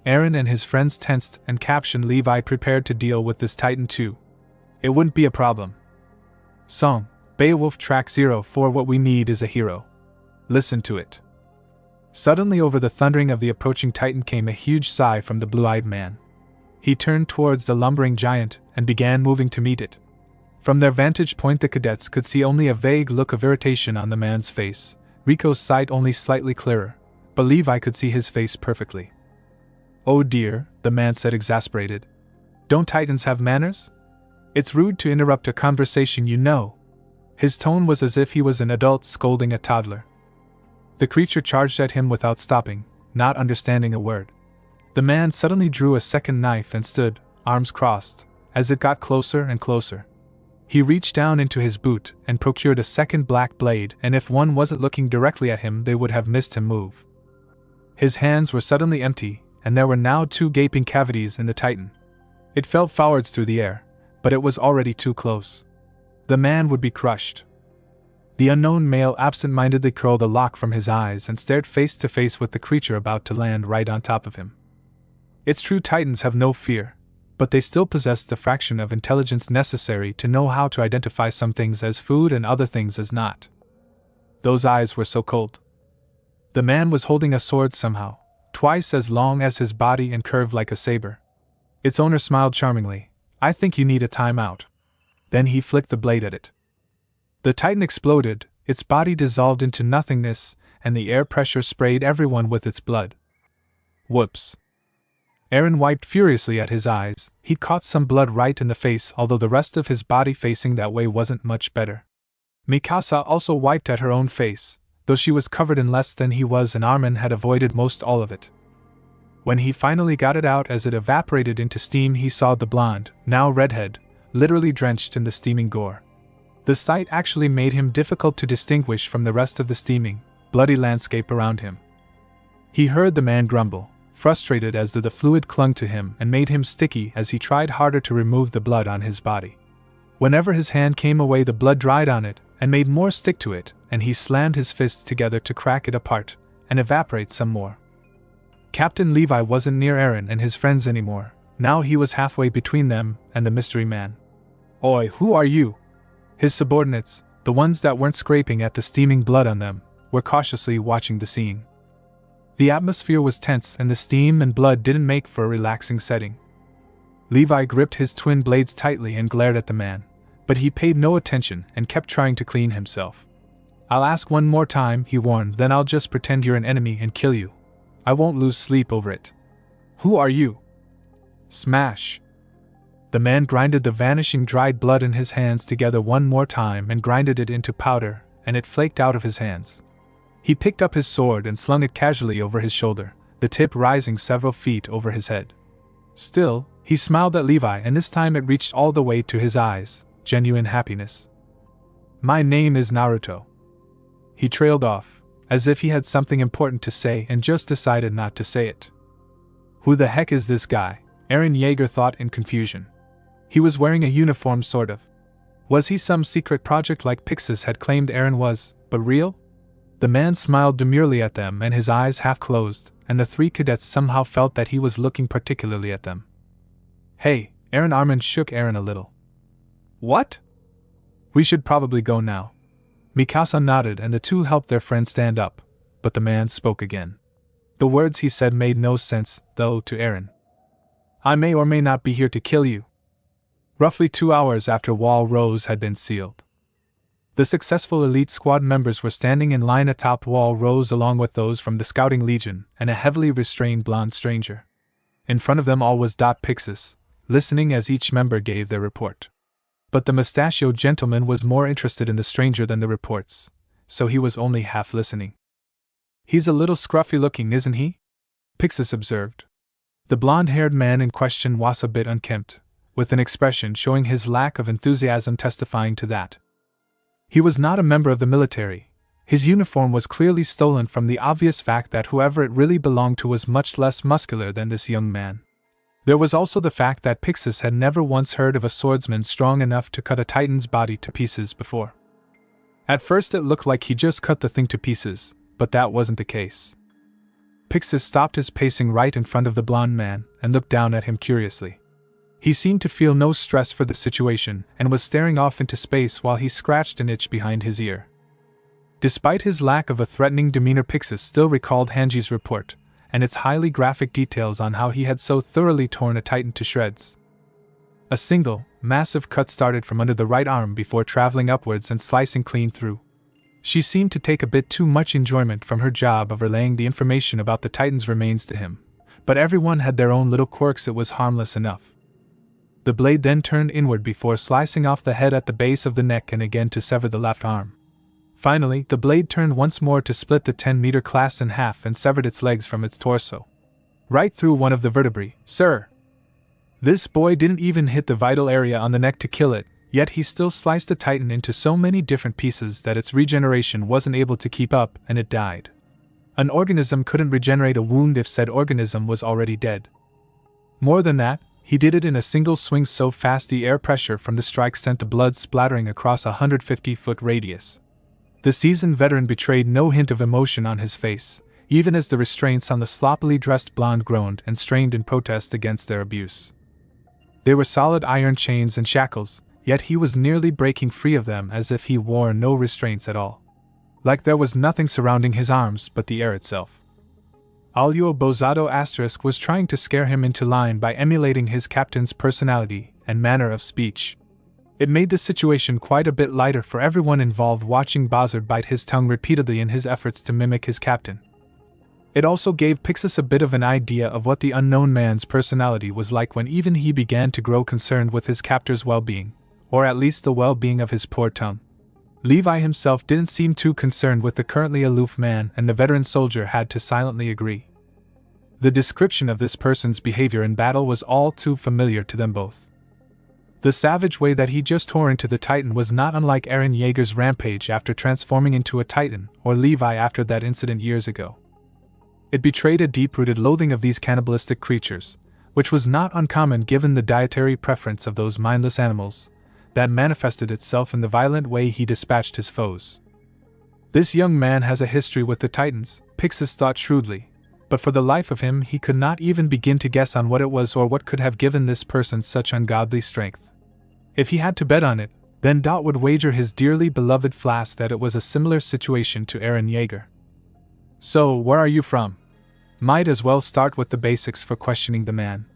A: Eren and his friends tensed and Captain Levi prepared to deal with this titan too. It wouldn't be a problem. Song, Beowulf Track 04. What we need is a hero. Listen to it. Suddenly over the thundering of the approaching titan came a huge sigh from the blue-eyed man. He turned towards the lumbering giant and began moving to meet it. From their vantage point the cadets could see only a vague look of irritation on the man's face, Rico's sight only slightly clearer, but Levi could see his face perfectly. Oh dear, the man said exasperated. Don't titans have manners? It's rude to interrupt a conversation, you know. His tone was as if he was an adult scolding a toddler. The creature charged at him without stopping, not understanding a word. The man suddenly drew a second knife and stood, arms crossed, as it got closer and closer. He reached down into his boot and procured a second black blade, and if one wasn't looking directly at him they would have missed him move. His hands were suddenly empty, and there were now 2 gaping cavities in the titan. It fell forwards through the air, but it was already too close. The man would be crushed. The unknown male absent-mindedly curled a lock from his eyes and stared face to face with the creature about to land right on top of him. It's true titans have no fear, but they still possess the fraction of intelligence necessary to know how to identify some things as food and other things as not. Those eyes were so cold. The man was holding a sword somehow, twice as long as his body and curved like a saber. Its owner smiled charmingly. I think you need a timeout. Then he flicked the blade at it. The titan exploded, its body dissolved into nothingness, and the air pressure sprayed everyone with its blood. Whoops. Eren wiped furiously at his eyes. He'd caught some blood right in the face, although the rest of his body facing that way wasn't much better. Mikasa also wiped at her own face, though she was covered in less than he was and Armin had avoided most all of it. When he finally got it out as it evaporated into steam, he saw the blonde, now redhead, literally drenched in the steaming gore. The sight actually made him difficult to distinguish from the rest of the steaming, bloody landscape around him. He heard the man grumble, frustrated as the fluid clung to him and made him sticky as he tried harder to remove the blood on his body. Whenever his hand came away, the blood dried on it and made more stick to it, and he slammed his fists together to crack it apart and evaporate some more. Captain Levi wasn't near Eren and his friends anymore. Now he was halfway between them and the mystery man. Oi, who are you? His subordinates, the ones that weren't scraping at the steaming blood on them, were cautiously watching the scene. The atmosphere was tense and the steam and blood didn't make for a relaxing setting. Levi gripped his twin blades tightly and glared at the man, but he paid no attention and kept trying to clean himself. I'll ask one more time, he warned, then I'll just pretend you're an enemy and kill you. I won't lose sleep over it. Who are you? Smash! The man grinded the vanishing dried blood in his hands together one more time and grinded it into powder, and it flaked out of his hands. He picked up his sword and slung it casually over his shoulder, the tip rising several feet over his head. Still, he smiled at Levi, and this time it reached all the way to his eyes, genuine happiness. My name is Naruto. He trailed off, as if he had something important to say and just decided not to say it. Who the heck is this guy? Eren Yeager thought in confusion. He was wearing a uniform, sort of. Was he some secret project like Pixis had claimed Eren was, but real? The man smiled demurely at them and his eyes half closed, and the 3 cadets somehow felt that he was looking particularly at them. Hey, Eren Armin shook Eren a little. What? We should probably go now. Mikasa nodded and the two helped their friend stand up, but the man spoke again. The words he said made no sense, though, to Eren. I may or may not be here to kill you. Roughly 2 hours after Wall Rose had been sealed, the successful elite squad members were standing in line atop Wall Rose along with those from the Scouting Legion and a heavily restrained blonde stranger. In front of them all was Pixis, listening as each member gave their report. But the mustachioed gentleman was more interested in the stranger than the reports, so he was only half listening. He's a little scruffy looking, isn't he? Pixis observed. The blonde-haired man in question was a bit unkempt, with an expression showing his lack of enthusiasm testifying to that. He was not a member of the military. His uniform was clearly stolen from the obvious fact that whoever it really belonged to was much less muscular than this young man. There was also the fact that Pixis had never once heard of a swordsman strong enough to cut a titan's body to pieces before. At first it looked like he just cut the thing to pieces, but that wasn't the case. Pixis stopped his pacing right in front of the blonde man and looked down at him curiously. He seemed to feel no stress for the situation and was staring off into space while he scratched an itch behind his ear. Despite his lack of a threatening demeanor, Pixis still recalled Hanji's report and its highly graphic details on how he had so thoroughly torn a titan to shreds. A single, massive cut started from under the right arm before traveling upwards and slicing clean through. She seemed to take a bit too much enjoyment from her job of relaying the information about the titan's remains to him, but everyone had their own little quirks. It was harmless enough. The blade then turned inward before slicing off the head at the base of the neck and again to sever the left arm. Finally, the blade turned once more to split the 10-meter class in half and severed its legs from its torso. Right through one of the vertebrae, sir! This boy didn't even hit the vital area on the neck to kill it, yet he still sliced the titan into so many different pieces that its regeneration wasn't able to keep up and it died. An organism couldn't regenerate a wound if said organism was already dead. More than that, he did it in a single swing so fast the air pressure from the strike sent the blood splattering across a 150-foot radius. The seasoned veteran betrayed no hint of emotion on his face, even as the restraints on the sloppily dressed blonde groaned and strained in protest against their abuse. They were solid iron chains and shackles, yet he was nearly breaking free of them as if he wore no restraints at all. Like there was nothing surrounding his arms but the air itself. Alio Bozado * was trying to scare him into line by emulating his captain's personality and manner of speech. It made the situation quite a bit lighter for everyone involved watching Bozard bite his tongue repeatedly in his efforts to mimic his captain. It also gave Pixis a bit of an idea of what the unknown man's personality was like when even he began to grow concerned with his captor's well-being, or at least the well-being of his poor tongue. Levi himself didn't seem too concerned with the currently aloof man, and the veteran soldier had to silently agree. The description of this person's behavior in battle was all too familiar to them both. The savage way that he just tore into the Titan was not unlike Eren Yeager's rampage after transforming into a Titan, or Levi after that incident years ago. It betrayed a deep-rooted loathing of these cannibalistic creatures, which was not uncommon given the dietary preference of those mindless animals, that manifested itself in the violent way he dispatched his foes. This young man has a history with the Titans, Pixis thought shrewdly, but for the life of him he could not even begin to guess on what it was or what could have given this person such ungodly strength. If he had to bet on it, then Dot would wager his dearly beloved Flask that it was a similar situation to Eren Yeager. So, where are you from? Might as well start with the basics for questioning the man.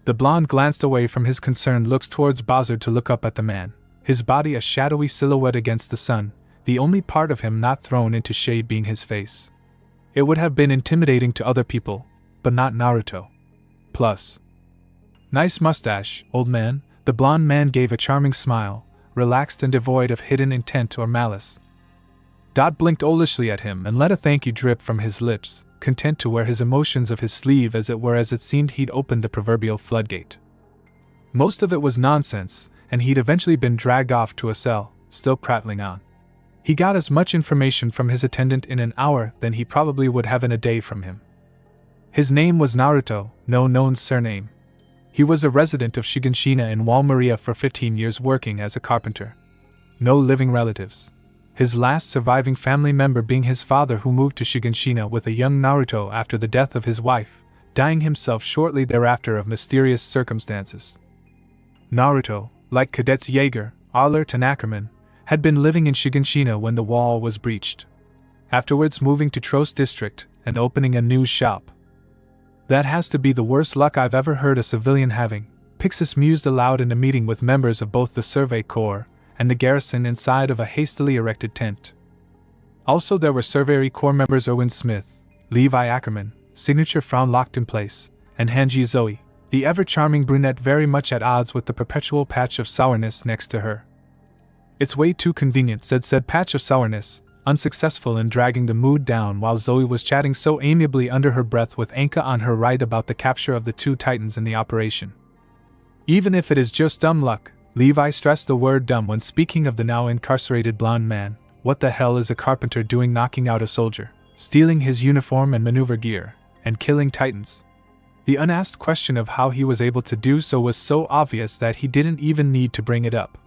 A: The blonde glanced away from his concerned looks towards Bozard to look up at the man, his body a shadowy silhouette against the sun, the only part of him not thrown into shade being his face. It would have been intimidating to other people, but not Naruto. Plus, nice mustache, old man. The blonde man gave a charming smile, relaxed and devoid of hidden intent or malice. Dot blinked owlishly at him and let a thank you drip from his lips, content to wear his emotions of his sleeve as it seemed he'd opened the proverbial floodgate. Most of it was nonsense, and he'd eventually been dragged off to a cell, still prattling on. He got as much information from his attendant in an hour than he probably would have in a day from him. His name was Naruto, no known surname. He was a resident of Shiganshina in Wall Maria for 15 years working as a carpenter. No living relatives. His last surviving family member being his father, who moved to Shiganshina with a young Naruto after the death of his wife, dying himself shortly thereafter of mysterious circumstances. Naruto, like cadets Jaeger, Alert and Ackerman, had been living in Shiganshina when the wall was breached. Afterwards moving to Trost District and opening a new shop. That has to be the worst luck I've ever heard a civilian having, Pixis mused aloud in a meeting with members of both the Survey Corps and the garrison inside of a hastily erected tent. Also there were Survey Corps members Erwin Smith, Levi Ackerman, signature frown locked in place, and Hanji Zoe, the ever-charming brunette very much at odds with the perpetual patch of sourness next to her. It's way too convenient, said patch of sourness, unsuccessful in dragging the mood down while Zoe was chatting so amiably under her breath with Anka on her right about the capture of the two titans in the operation. Even if it is just dumb luck, Levi stressed the word dumb when speaking of the now incarcerated blonde man. What the hell is a carpenter doing knocking out a soldier, stealing his uniform and maneuver gear, and killing titans? The unasked question of how he was able to do so was so obvious that he didn't even need to bring it up.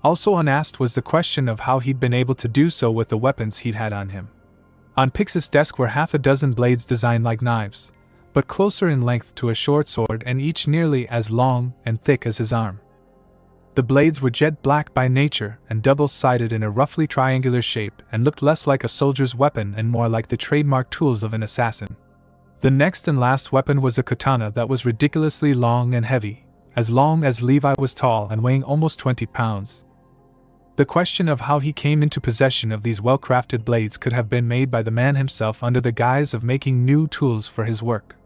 A: Also unasked was the question of how he'd been able to do so with the weapons he'd had on him. On Pixis' desk were half a dozen blades designed like knives, but closer in length to a short sword and each nearly as long and thick as his arm. The blades were jet black by nature and double-sided in a roughly triangular shape and looked less like a soldier's weapon and more like the trademark tools of an assassin. The next and last weapon was a katana that was ridiculously long and heavy, as long as Levi was tall and weighing almost 20 pounds. The question of how he came into possession of these well-crafted blades could have been made by the man himself under the guise of making new tools for his work.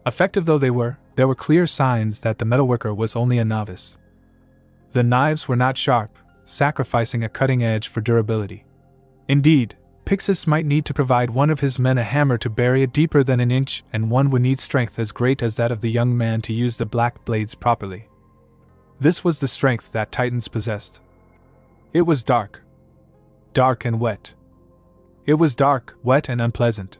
A: Effective though they were, there were clear signs that the metalworker was only a novice. The knives were not sharp, sacrificing a cutting edge for durability. Indeed, Pixis might need to provide one of his men a hammer to bury it deeper than an inch, and one would need strength as great as that of the young man to use the black blades properly. This was the strength that Titans possessed. It was dark. Dark and wet. It was dark, wet, and unpleasant.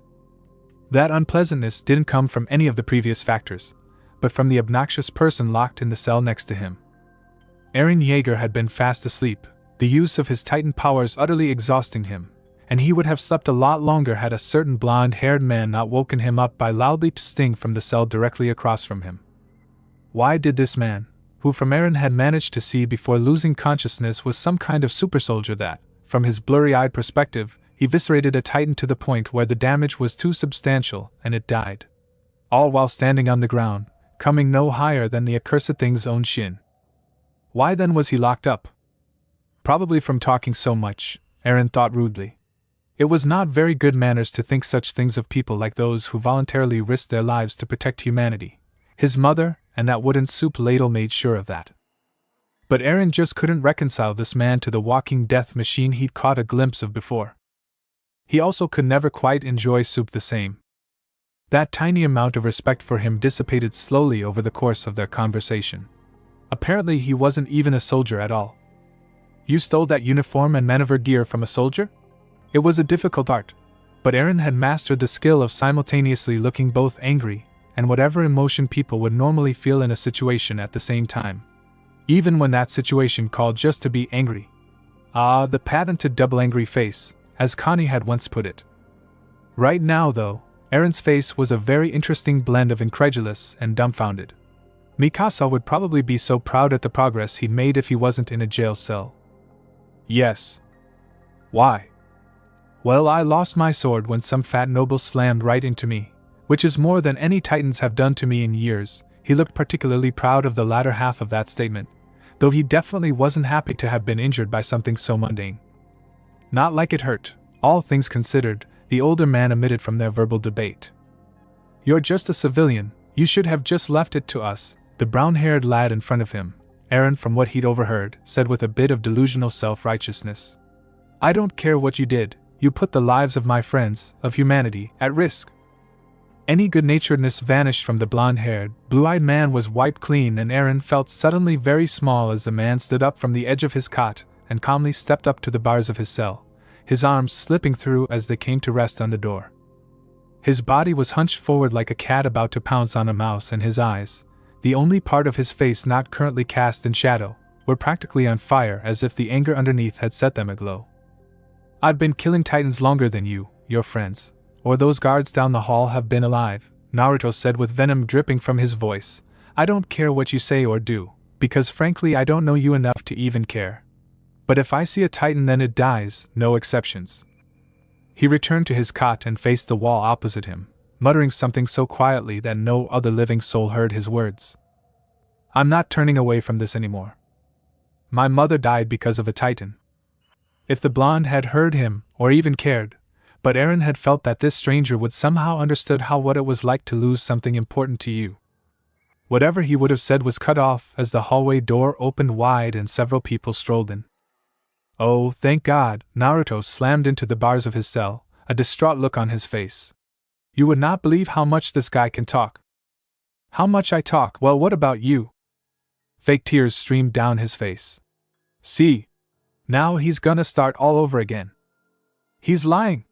A: That unpleasantness didn't come from any of the previous factors, but from the obnoxious person locked in the cell next to him. Eren Yeager had been fast asleep, the use of his Titan powers utterly exhausting him, and he would have slept a lot longer had a certain blonde-haired man not woken him up by loudly sting from the cell directly across from him. Why did this man, who from Eren had managed to see before losing consciousness was some kind of super soldier that, from his blurry-eyed perspective, eviscerated a Titan to the point where the damage was too substantial and it died? All while standing on the ground, coming no higher than the accursed thing's own shin. Why then was he locked up? Probably from talking so much, Eren thought rudely. It was not very good manners to think such things of people like those who voluntarily risked their lives to protect humanity. His mother and that wooden soup ladle made sure of that. But Eren just couldn't reconcile this man to the walking death machine he'd caught a glimpse of before. He also could never quite enjoy soup the same. That tiny amount of respect for him dissipated slowly over the course of their conversation. Apparently he wasn't even a soldier at all. You stole that uniform and maneuver gear from a soldier? It was a difficult art, but Eren had mastered the skill of simultaneously looking both angry and whatever emotion people would normally feel in a situation at the same time. Even when that situation called just to be angry. Ah, the patented double angry face, as Connie had once put it. Right now, though, Eren's face was a very interesting blend of incredulous and dumbfounded. Mikasa would probably be so proud at the progress he'd made if he wasn't in a jail cell. Yes. Why? Well, I lost my sword when some fat noble slammed right into me, which is more than any Titans have done to me in years. He looked particularly proud of the latter half of that statement, though he definitely wasn't happy to have been injured by something so mundane. Not like it hurt, all things considered, the older man emitted from their verbal debate. You're just a civilian, you should have just left it to us, the brown-haired lad in front of him, Eren from what he'd overheard, said with a bit of delusional self-righteousness. I don't care what you did, you put the lives of my friends, of humanity, at risk. Any good-naturedness vanished from the blonde-haired, blue-eyed man was wiped clean and Eren felt suddenly very small as the man stood up from the edge of his cot and calmly stepped up to the bars of his cell, his arms slipping through as they came to rest on the door. His body was hunched forward like a cat about to pounce on a mouse and his eyes, the only part of his face not currently cast in shadow, were practically on fire as if the anger underneath had set them aglow. I've been killing Titans longer than you, your friends, or those guards down the hall have been alive, Naruto said with venom dripping from his voice. I don't care what you say or do, because frankly I don't know you enough to even care. But if I see a Titan then it dies, no exceptions. He returned to his cot and faced the wall opposite him, muttering something so quietly that no other living soul heard his words. I'm not turning away from this anymore. My mother died because of a Titan. If the blonde had heard him, or even cared, but Eren had felt that this stranger would somehow understood what it was like to lose something important to you. Whatever he would have said was cut off as the hallway door opened wide and several people strolled in. Oh, thank God, Naruto slammed into the bars of his cell, a distraught look on his face. You would not believe how much this guy can talk. How much I talk? Well, what about you? Fake tears streamed down his face. See? Now he's gonna start all over again. He's lying.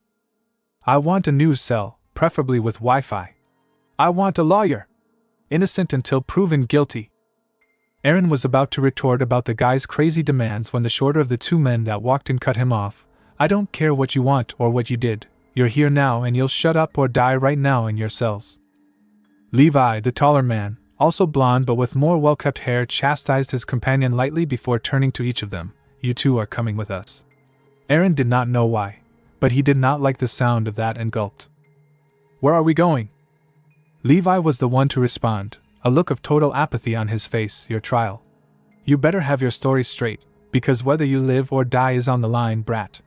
A: I want a new cell, preferably with Wi-Fi. I want a lawyer. Innocent until proven guilty. Eren was about to retort about the guy's crazy demands when the shorter of the two men that walked in cut him off. I don't care what you want or what you did. You're here now and you'll shut up or die right now in your cells. Levi, the taller man, also blonde but with more well-kept hair, chastised his companion lightly before turning to each of them. You two are coming with us. Eren did not know why, but he did not like the sound of that and gulped. Where are we going? Levi was the one to respond, a look of total apathy on his face. Your trial. You better have your story straight, because whether you live or die is on the line, brat.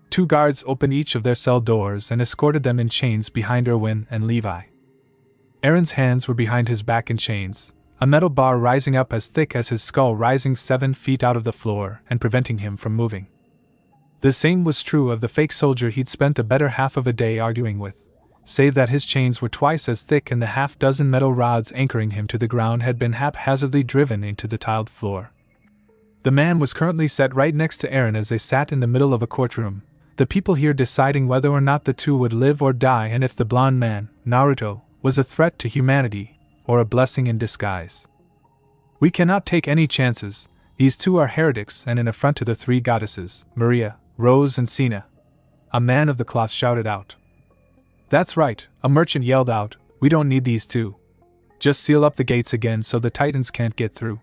A: Two guards opened each of their cell doors and escorted them in chains behind Erwin and Levi. Eren's hands were behind his back in chains, a metal bar rising up as thick as his skull rising 7 feet out of the floor and preventing him from moving. The same was true of the fake soldier he'd spent the better half of a day arguing with, save that his chains were twice as thick and the half-dozen metal rods anchoring him to the ground had been haphazardly driven into the tiled floor. The man was currently set right next to Eren as they sat in the middle of a courtroom, the people here deciding whether or not the two would live or die and if the blonde man, Naruto, was a threat to humanity, or a blessing in disguise. We cannot take any chances. These two are heretics and an affront to the three goddesses, Maria, Rose and Sina. A man of the cloth shouted out. That's right, a merchant yelled out, we don't need these two. Just seal up the gates again so the Titans can't get through.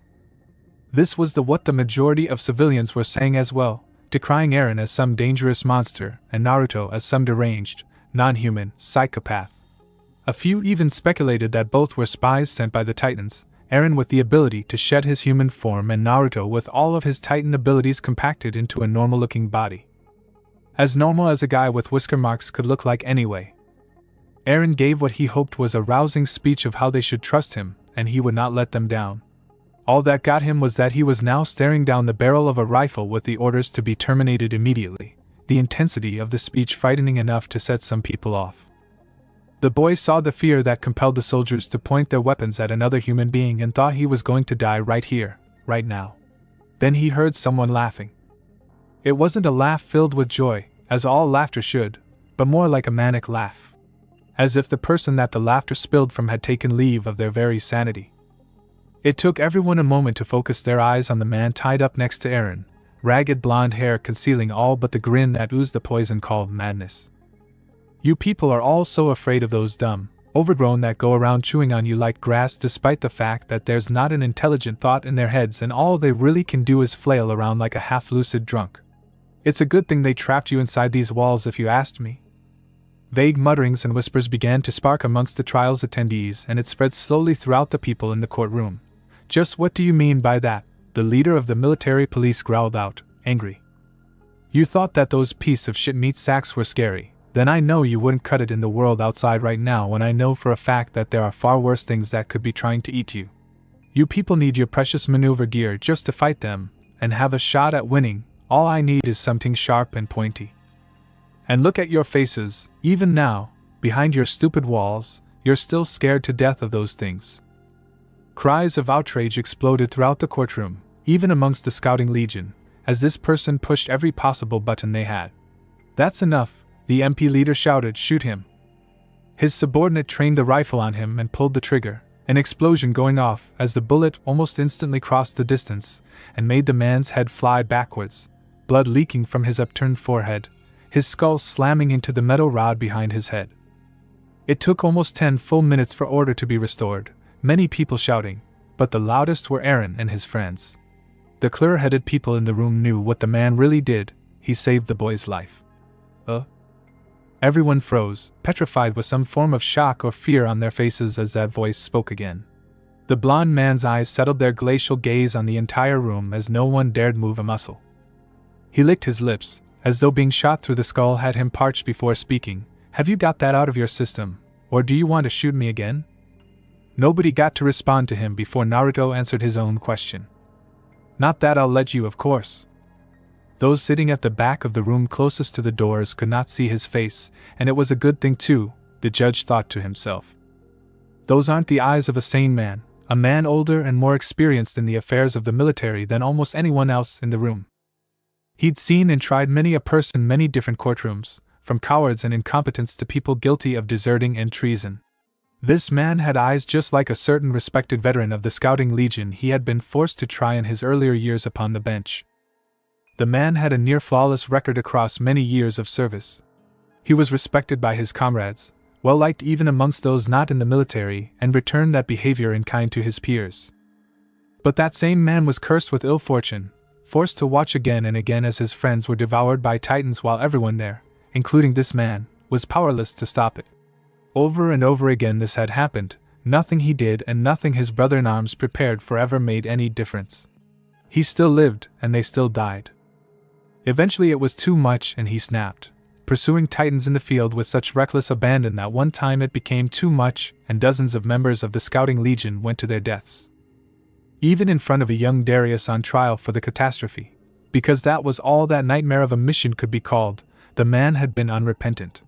A: This was what the majority of civilians were saying as well, decrying Eren as some dangerous monster and Naruto as some deranged, non-human psychopath. A few even speculated that both were spies sent by the Titans, Eren with the ability to shed his human form and Naruto with all of his Titan abilities compacted into a normal-looking body. As normal as a guy with whisker marks could look like anyway. Eren gave what he hoped was a rousing speech of how they should trust him, and he would not let them down. All that got him was that he was now staring down the barrel of a rifle with the orders to be terminated immediately, the intensity of the speech frightening enough to set some people off. The boy saw the fear that compelled the soldiers to point their weapons at another human being and thought he was going to die right here, right now. Then he heard someone laughing. It wasn't a laugh filled with joy, as all laughter should, but more like a manic laugh. As if the person that the laughter spilled from had taken leave of their very sanity. It took everyone a moment to focus their eyes on the man tied up next to Eren, ragged blonde hair concealing all but the grin that oozed the poison called madness. You people are all so afraid of those dumb, overgrown that go around chewing on you like grass despite the fact that there's not an intelligent thought in their heads and all they really can do is flail around like a half-lucid drunk. It's a good thing they trapped you inside these walls if you asked me. Vague mutterings and whispers began to spark amongst the trial's attendees and it spread slowly throughout the people in the courtroom. Just what do you mean by that? The leader of the military police growled out, angry. You thought that those piece of shit meat sacks were scary. Then I know you wouldn't cut it in the world outside right now when I know for a fact that there are far worse things that could be trying to eat you. You people need your precious maneuver gear just to fight them, and have a shot at winning. All I need is something sharp and pointy. And look at your faces, even now, behind your stupid walls, you're still scared to death of those things. Cries of outrage exploded throughout the courtroom, even amongst the scouting legion, as this person pushed every possible button they had. That's enough. The MP leader shouted, shoot him. His subordinate trained the rifle on him and pulled the trigger, an explosion going off as the bullet almost instantly crossed the distance and made the man's head fly backwards, blood leaking from his upturned forehead, his skull slamming into the metal rod behind his head. It took almost 10 full minutes for order to be restored, many people shouting, but the loudest were Eren and his friends. The clear-headed people in the room knew what the man really did. He saved the boy's life. Everyone froze, petrified with some form of shock or fear on their faces as that voice spoke again. The blond man's eyes settled their glacial gaze on the entire room as no one dared move a muscle. He licked his lips, as though being shot through the skull had him parched before speaking. Have you got that out of your system, or do you want to shoot me again? Nobody got to respond to him before Naruto answered his own question. Not that I'll let you, of course. Those sitting at the back of the room closest to the doors could not see his face, and it was a good thing too, the judge thought to himself. Those aren't the eyes of a sane man, a man older and more experienced in the affairs of the military than almost anyone else in the room. He'd seen and tried many a person, many different courtrooms, from cowards and incompetents to people guilty of deserting and treason. This man had eyes just like a certain respected veteran of the Scouting Legion he had been forced to try in his earlier years upon the bench. The man had a near-flawless record across many years of service. He was respected by his comrades, well-liked even amongst those not in the military, and returned that behavior in kind to his peers. But that same man was cursed with ill fortune, forced to watch again and again as his friends were devoured by titans while everyone there, including this man, was powerless to stop it. Over and over again this had happened. Nothing he did and nothing his brother-in-arms prepared for ever made any difference. He still lived, and they still died. Eventually it was too much and he snapped, pursuing titans in the field with such reckless abandon that one time it became too much and dozens of members of the Scouting Legion went to their deaths. Even in front of a young Darius on trial for the catastrophe, because that was all that nightmare of a mission could be called, the man had been unrepentant.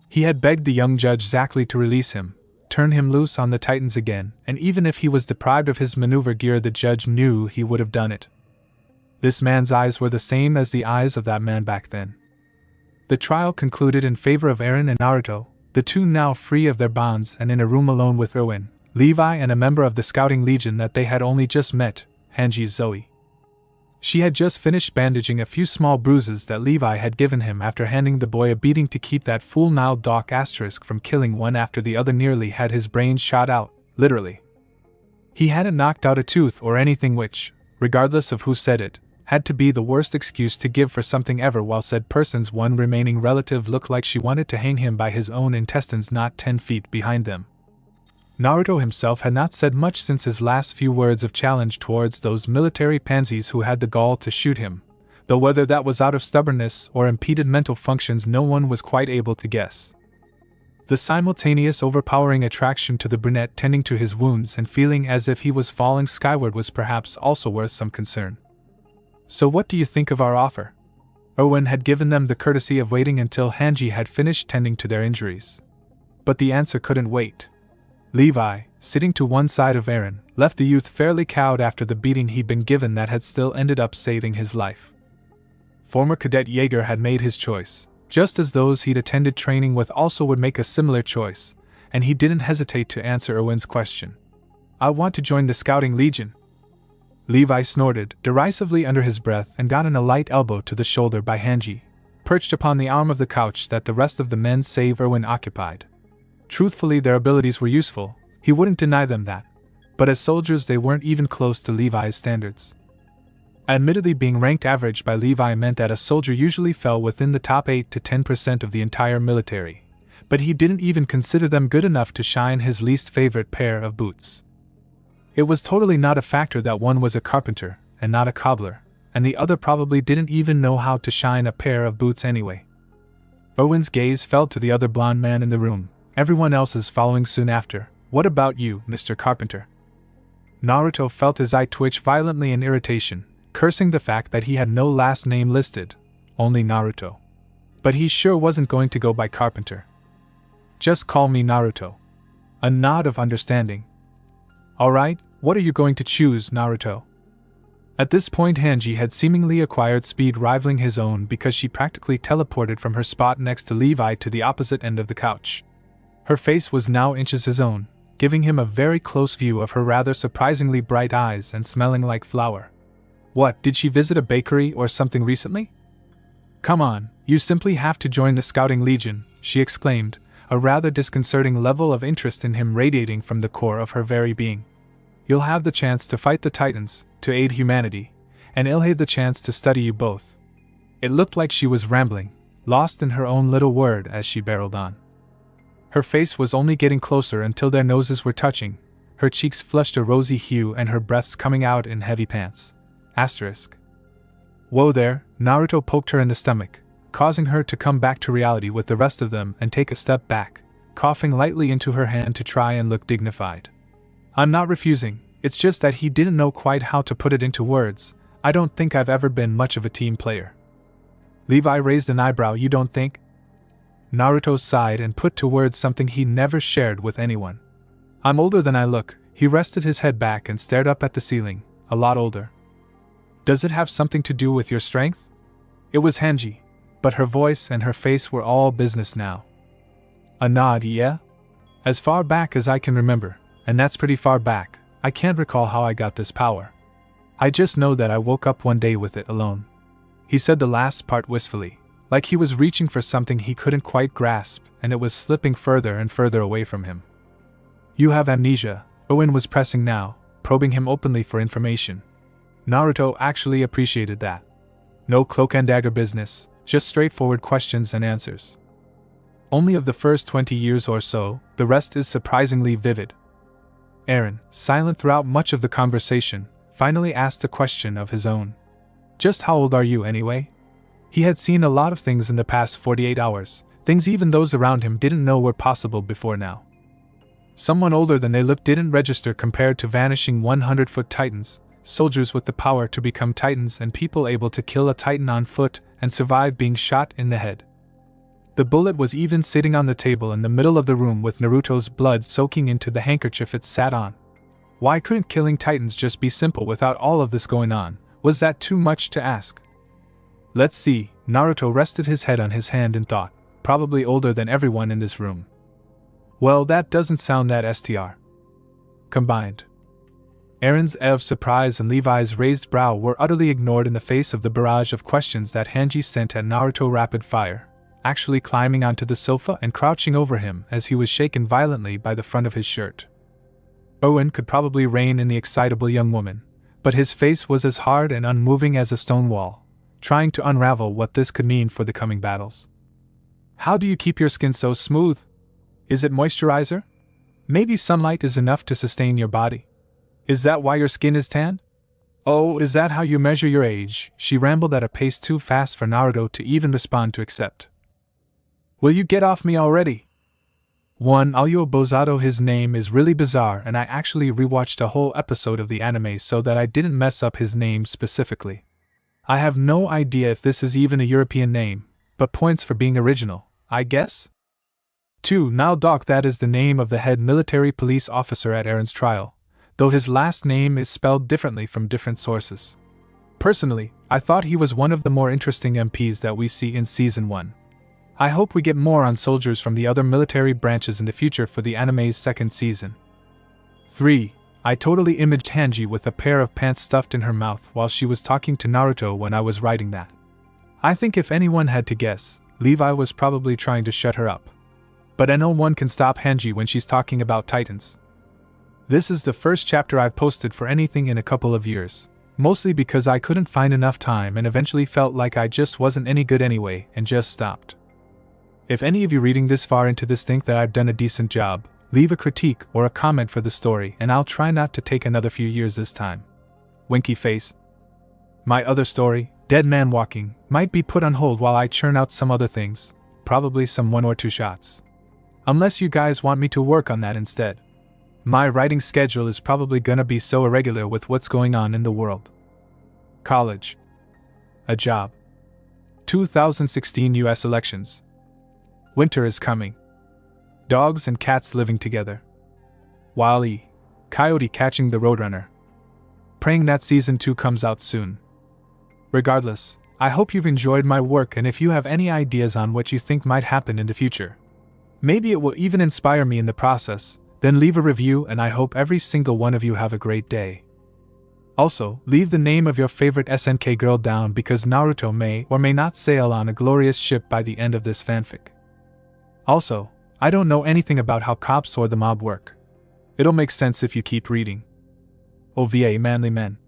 A: He had begged the young Judge Zackley to release him, turn him loose on the titans again, and even if he was deprived of his maneuver gear the judge knew he would have done it. This man's eyes were the same as the eyes of that man back then. The trial concluded in favor of Eren and Naruto, the two now free of their bonds and in a room alone with Erwin, Levi and a member of the Scouting Legion that they had only just met, Hanji's Zoe. She had just finished bandaging a few small bruises that Levi had given him after handing the boy a beating to keep that fool Nile Doc asterisk from killing one after the other nearly had his brains shot out, literally. He hadn't knocked out a tooth or anything which, regardless of who said it, had to be the worst excuse to give for something ever while said person's one remaining relative looked like she wanted to hang him by his own intestines not 10 feet behind them. Naruto himself had not said much since his last few words of challenge towards those military pansies who had the gall to shoot him, though whether that was out of stubbornness or impeded mental functions no one was quite able to guess. The simultaneous overpowering attraction to the brunette tending to his wounds and feeling as if he was falling skyward was perhaps also worth some concern. So what do you think of our offer? Erwin had given them the courtesy of waiting until Hanji had finished tending to their injuries. But the answer couldn't wait. Levi, sitting to one side of Eren, left the youth fairly cowed after the beating he'd been given that had still ended up saving his life. Former Cadet Jaeger had made his choice, just as those he'd attended training with also would make a similar choice, and he didn't hesitate to answer Erwin's question. I want to join the Scouting Legion. Levi snorted derisively under his breath and got in a light elbow to the shoulder by Hanji, perched upon the arm of the couch that the rest of the men save Erwin occupied. Truthfully, their abilities were useful, he wouldn't deny them that, but as soldiers they weren't even close to Levi's standards. Admittedly, being ranked average by Levi meant that a soldier usually fell within the top 8 to 10% of the entire military, but he didn't even consider them good enough to shine his least favorite pair of boots. It was totally not a factor that one was a carpenter, and not a cobbler, and the other probably didn't even know how to shine a pair of boots anyway. Erwin's gaze fell to the other blond man in the room, everyone else's following soon after. What about you, Mr. Carpenter? Naruto felt his eye twitch violently in irritation, cursing the fact that he had no last name listed, only Naruto. But he sure wasn't going to go by Carpenter. Just call me Naruto. A nod of understanding. Alright, what are you going to choose, Naruto? At this point Hanji had seemingly acquired speed rivaling his own because she practically teleported from her spot next to Levi to the opposite end of the couch. Her face was now inches his own, giving him a very close view of her rather surprisingly bright eyes and smelling like flour. What, did she visit a bakery or something recently? Come on, you simply have to join the Scouting Legion, she exclaimed, a rather disconcerting level of interest in him radiating from the core of her very being. You'll have the chance to fight the Titans, to aid humanity, and I'll have the chance to study you both. It looked like she was rambling, lost in her own little word as she barreled on. Her face was only getting closer until their noses were touching, her cheeks flushed a rosy hue and her breaths coming out in heavy pants. Asterisk. Whoa there, Naruto poked her in the stomach, causing her to come back to reality with the rest of them and take a step back, coughing lightly into her hand to try and look dignified. I'm not refusing, it's just that he didn't know quite how to put it into words. I don't think I've ever been much of a team player. Levi raised an eyebrow. You don't think? Naruto sighed and put to words something he never shared with anyone. I'm older than I look. He rested his head back and stared up at the ceiling, a lot older. Does it have something to do with your strength? It was Hanji, but her voice and her face were all business now. A nod, yeah? As far back as I can remember, and that's pretty far back, I can't recall how I got this power. I just know that I woke up one day with it alone. He said the last part wistfully, like he was reaching for something he couldn't quite grasp, and it was slipping further and further away from him. You have amnesia, Owen was pressing now, probing him openly for information. Naruto actually appreciated that. No cloak and dagger business, just straightforward questions and answers. Only of the first 20 years or so, the rest is surprisingly vivid. Eren, silent throughout much of the conversation, finally asked a question of his own. Just how old are you anyway? He had seen a lot of things in the past 48 hours, things even those around him didn't know were possible before now. Someone older than they looked didn't register compared to vanishing 100-foot titans, soldiers with the power to become titans and people able to kill a titan on foot and survive being shot in the head. The bullet was even sitting on the table in the middle of the room with Naruto's blood soaking into the handkerchief it sat on. Why couldn't killing titans just be simple without all of this going on? Was that too much to ask? Let's see, Naruto rested his head on his hand and thought, probably older than everyone in this room. Well, that doesn't sound that str. Combined. Eren's ebb of surprise and Levi's raised brow were utterly ignored in the face of the barrage of questions that Hanji sent at Naruto rapid fire, actually climbing onto the sofa and crouching over him as he was shaken violently by the front of his shirt. Owen could probably rein in the excitable young woman, but his face was as hard and unmoving as a stone wall, trying to unravel what this could mean for the coming battles. How do you keep your skin so smooth? Is it moisturizer? Maybe sunlight is enough to sustain your body. Is that why your skin is tan? Oh, is that how you measure your age? She rambled at a pace too fast for Naruto to even respond to accept. Will you get off me already? One Ayo Bozado, his name is really bizarre, and I actually rewatched a whole episode of the anime so that I didn't mess up his name specifically. I have no idea if this is even a European name, but points for being original, I guess? 2. Now Doc, that is the name of the head military police officer at Eren's trial, though his last name is spelled differently from different sources. Personally, I thought he was one of the more interesting MPs that we see in Season 1. I hope we get more on soldiers from the other military branches in the future for the anime's second season. 3. I totally imaged Hanji with a pair of pants stuffed in her mouth while she was talking to Naruto when I was writing that. I think if anyone had to guess, Levi was probably trying to shut her up. But no one can stop Hanji when she's talking about titans. This is the first chapter I've posted for anything in a couple of years, mostly because I couldn't find enough time and eventually felt like I just wasn't any good anyway and just stopped. If any of you reading this far into this think that I've done a decent job, leave a critique or a comment for the story and I'll try not to take another few years this time. Winky face. My other story, Dead Man Walking, might be put on hold while I churn out some other things, probably some 1 or 2 shots. Unless you guys want me to work on that instead. My writing schedule is probably gonna be so irregular with what's going on in the world. College. A job. 2016 US elections. Winter is coming. Dogs and cats living together. Wile-E. Coyote catching the Roadrunner. Praying that Season 2 comes out soon. Regardless, I hope you've enjoyed my work, and if you have any ideas on what you think might happen in the future, maybe it will even inspire me in the process, then leave a review, and I hope every single one of you have a great day. Also, leave the name of your favorite SNK girl down because Naruto may or may not sail on a glorious ship by the end of this fanfic. Also, I don't know anything about how cops or the mob work. It'll make sense if you keep reading. OVA manly men.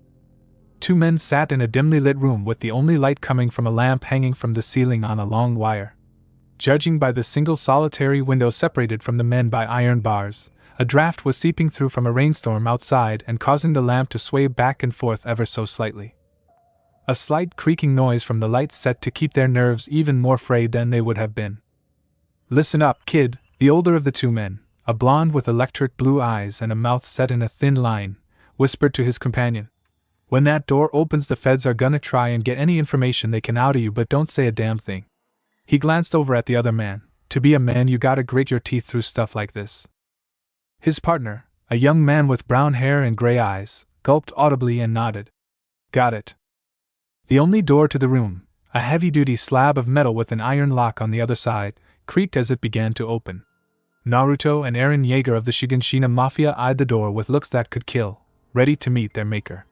A: Two men sat in a dimly lit room with the only light coming from a lamp hanging from the ceiling on a long wire. Judging by the single solitary window separated from the men by iron bars, a draft was seeping through from a rainstorm outside and causing the lamp to sway back and forth ever so slightly. A slight creaking noise from the light set to keep their nerves even more frayed than they would have been. "Listen up, kid," the older of the two men, a blonde with electric blue eyes and a mouth set in a thin line, whispered to his companion. "When that door opens, the feds are gonna try and get any information they can out of you, but don't say a damn thing." He glanced over at the other man. "To be a man, you gotta grit your teeth through stuff like this." His partner, a young man with brown hair and gray eyes, gulped audibly and nodded. "Got it." The only door to the room, a heavy-duty slab of metal with an iron lock on the other side, creaked as it began to open. Naruto and Eren Yeager of the Shiganshina Mafia eyed the door with looks that could kill, ready to meet their maker.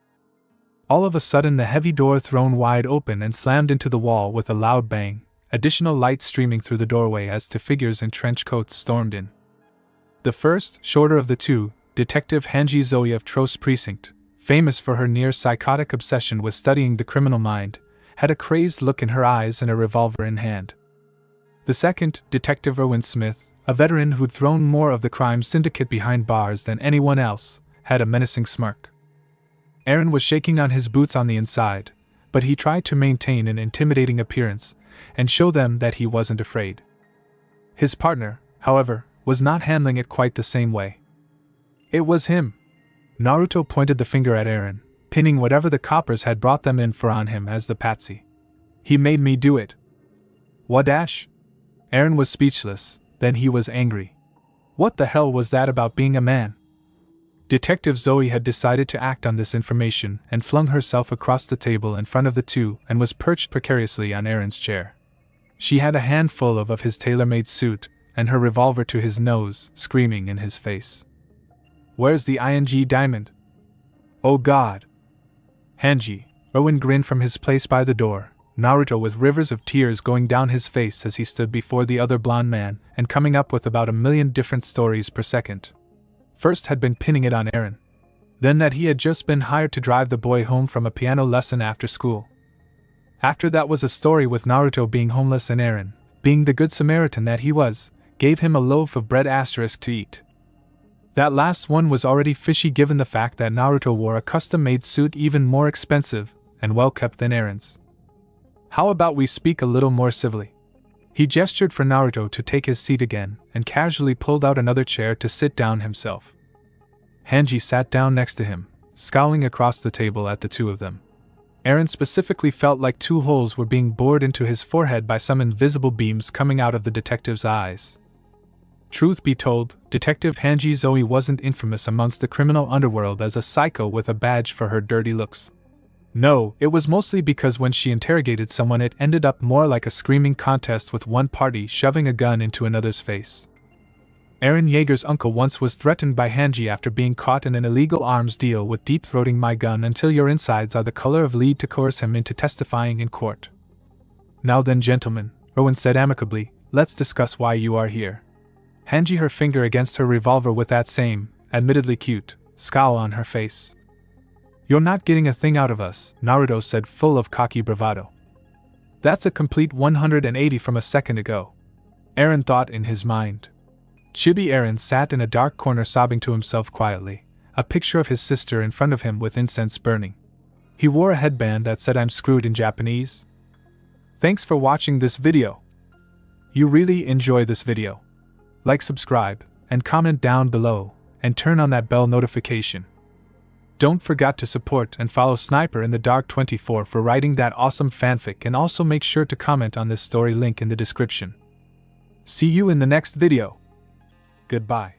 A: All of a sudden the heavy door thrown wide open and slammed into the wall with a loud bang, additional light streaming through the doorway as two figures in trench coats stormed in. The first, shorter of the two, Detective Hanji Zoe of Trost Precinct, famous for her near-psychotic obsession with studying the criminal mind, had a crazed look in her eyes and a revolver in hand. The second, Detective Erwin Smith, a veteran who'd thrown more of the crime syndicate behind bars than anyone else, had a menacing smirk. Eren was shaking on his boots on the inside, but he tried to maintain an intimidating appearance and show them that he wasn't afraid. His partner, however, was not handling it quite the same way. It was him. Naruto pointed the finger at Eren, pinning whatever the coppers had brought them in for on him as the patsy. "He made me do it." "What dash?" Eren was speechless, then he was angry. What the hell was that about being a man? Detective Zoe had decided to act on this information and flung herself across the table in front of the two and was perched precariously on Eren's chair. She had a handful of his tailor-made suit and her revolver to his nose, screaming in his face. "Where's the ING diamond?" "Oh God!" Hanji, Erwin grinned from his place by the door, Naruto with rivers of tears going down his face as he stood before the other blonde man and coming up with about 1,000,000 different stories per second. First had been pinning it on Eren. Then that he had just been hired to drive the boy home from a piano lesson after school. After that was a story with Naruto being homeless and Eren, being the good Samaritan that he was, gave him a loaf of bread * to eat. That last one was already fishy given the fact that Naruto wore a custom-made suit even more expensive and well-kept than Eren's. How about we speak a little more civilly? He gestured for Naruto to take his seat again and casually pulled out another chair to sit down himself. Hanji sat down next to him, scowling across the table at the two of them. Eren specifically felt like two holes were being bored into his forehead by some invisible beams coming out of the detective's eyes. Truth be told, Detective Hanji Zoe wasn't infamous amongst the criminal underworld as a psycho with a badge for her dirty looks. No, it was mostly because when she interrogated someone it ended up more like a screaming contest with one party shoving a gun into another's face. Eren Yeager's uncle once was threatened by Hanji after being caught in an illegal arms deal with deep-throating "my gun until your insides are the color of lead" to coerce him into testifying in court. "Now then, gentlemen," Erwin said amicably, "let's discuss why you are here." Hanji her finger against her revolver with that same, admittedly cute, scowl on her face. "You're not getting a thing out of us," Naruto said full of cocky bravado. "That's a complete 180 from a second ago," Eren thought in his mind. Chibi Eren sat in a dark corner sobbing to himself quietly, a picture of his sister in front of him with incense burning. He wore a headband that said "I'm screwed" in Japanese. Thanks for watching this video. You really enjoy this video. Like, subscribe, and comment down below, and turn on that bell notification. Don't forget to support and follow Sniper in the Dark 24 for writing that awesome fanfic, and also make sure to comment on this story, link in the description. See you in the next video. Goodbye.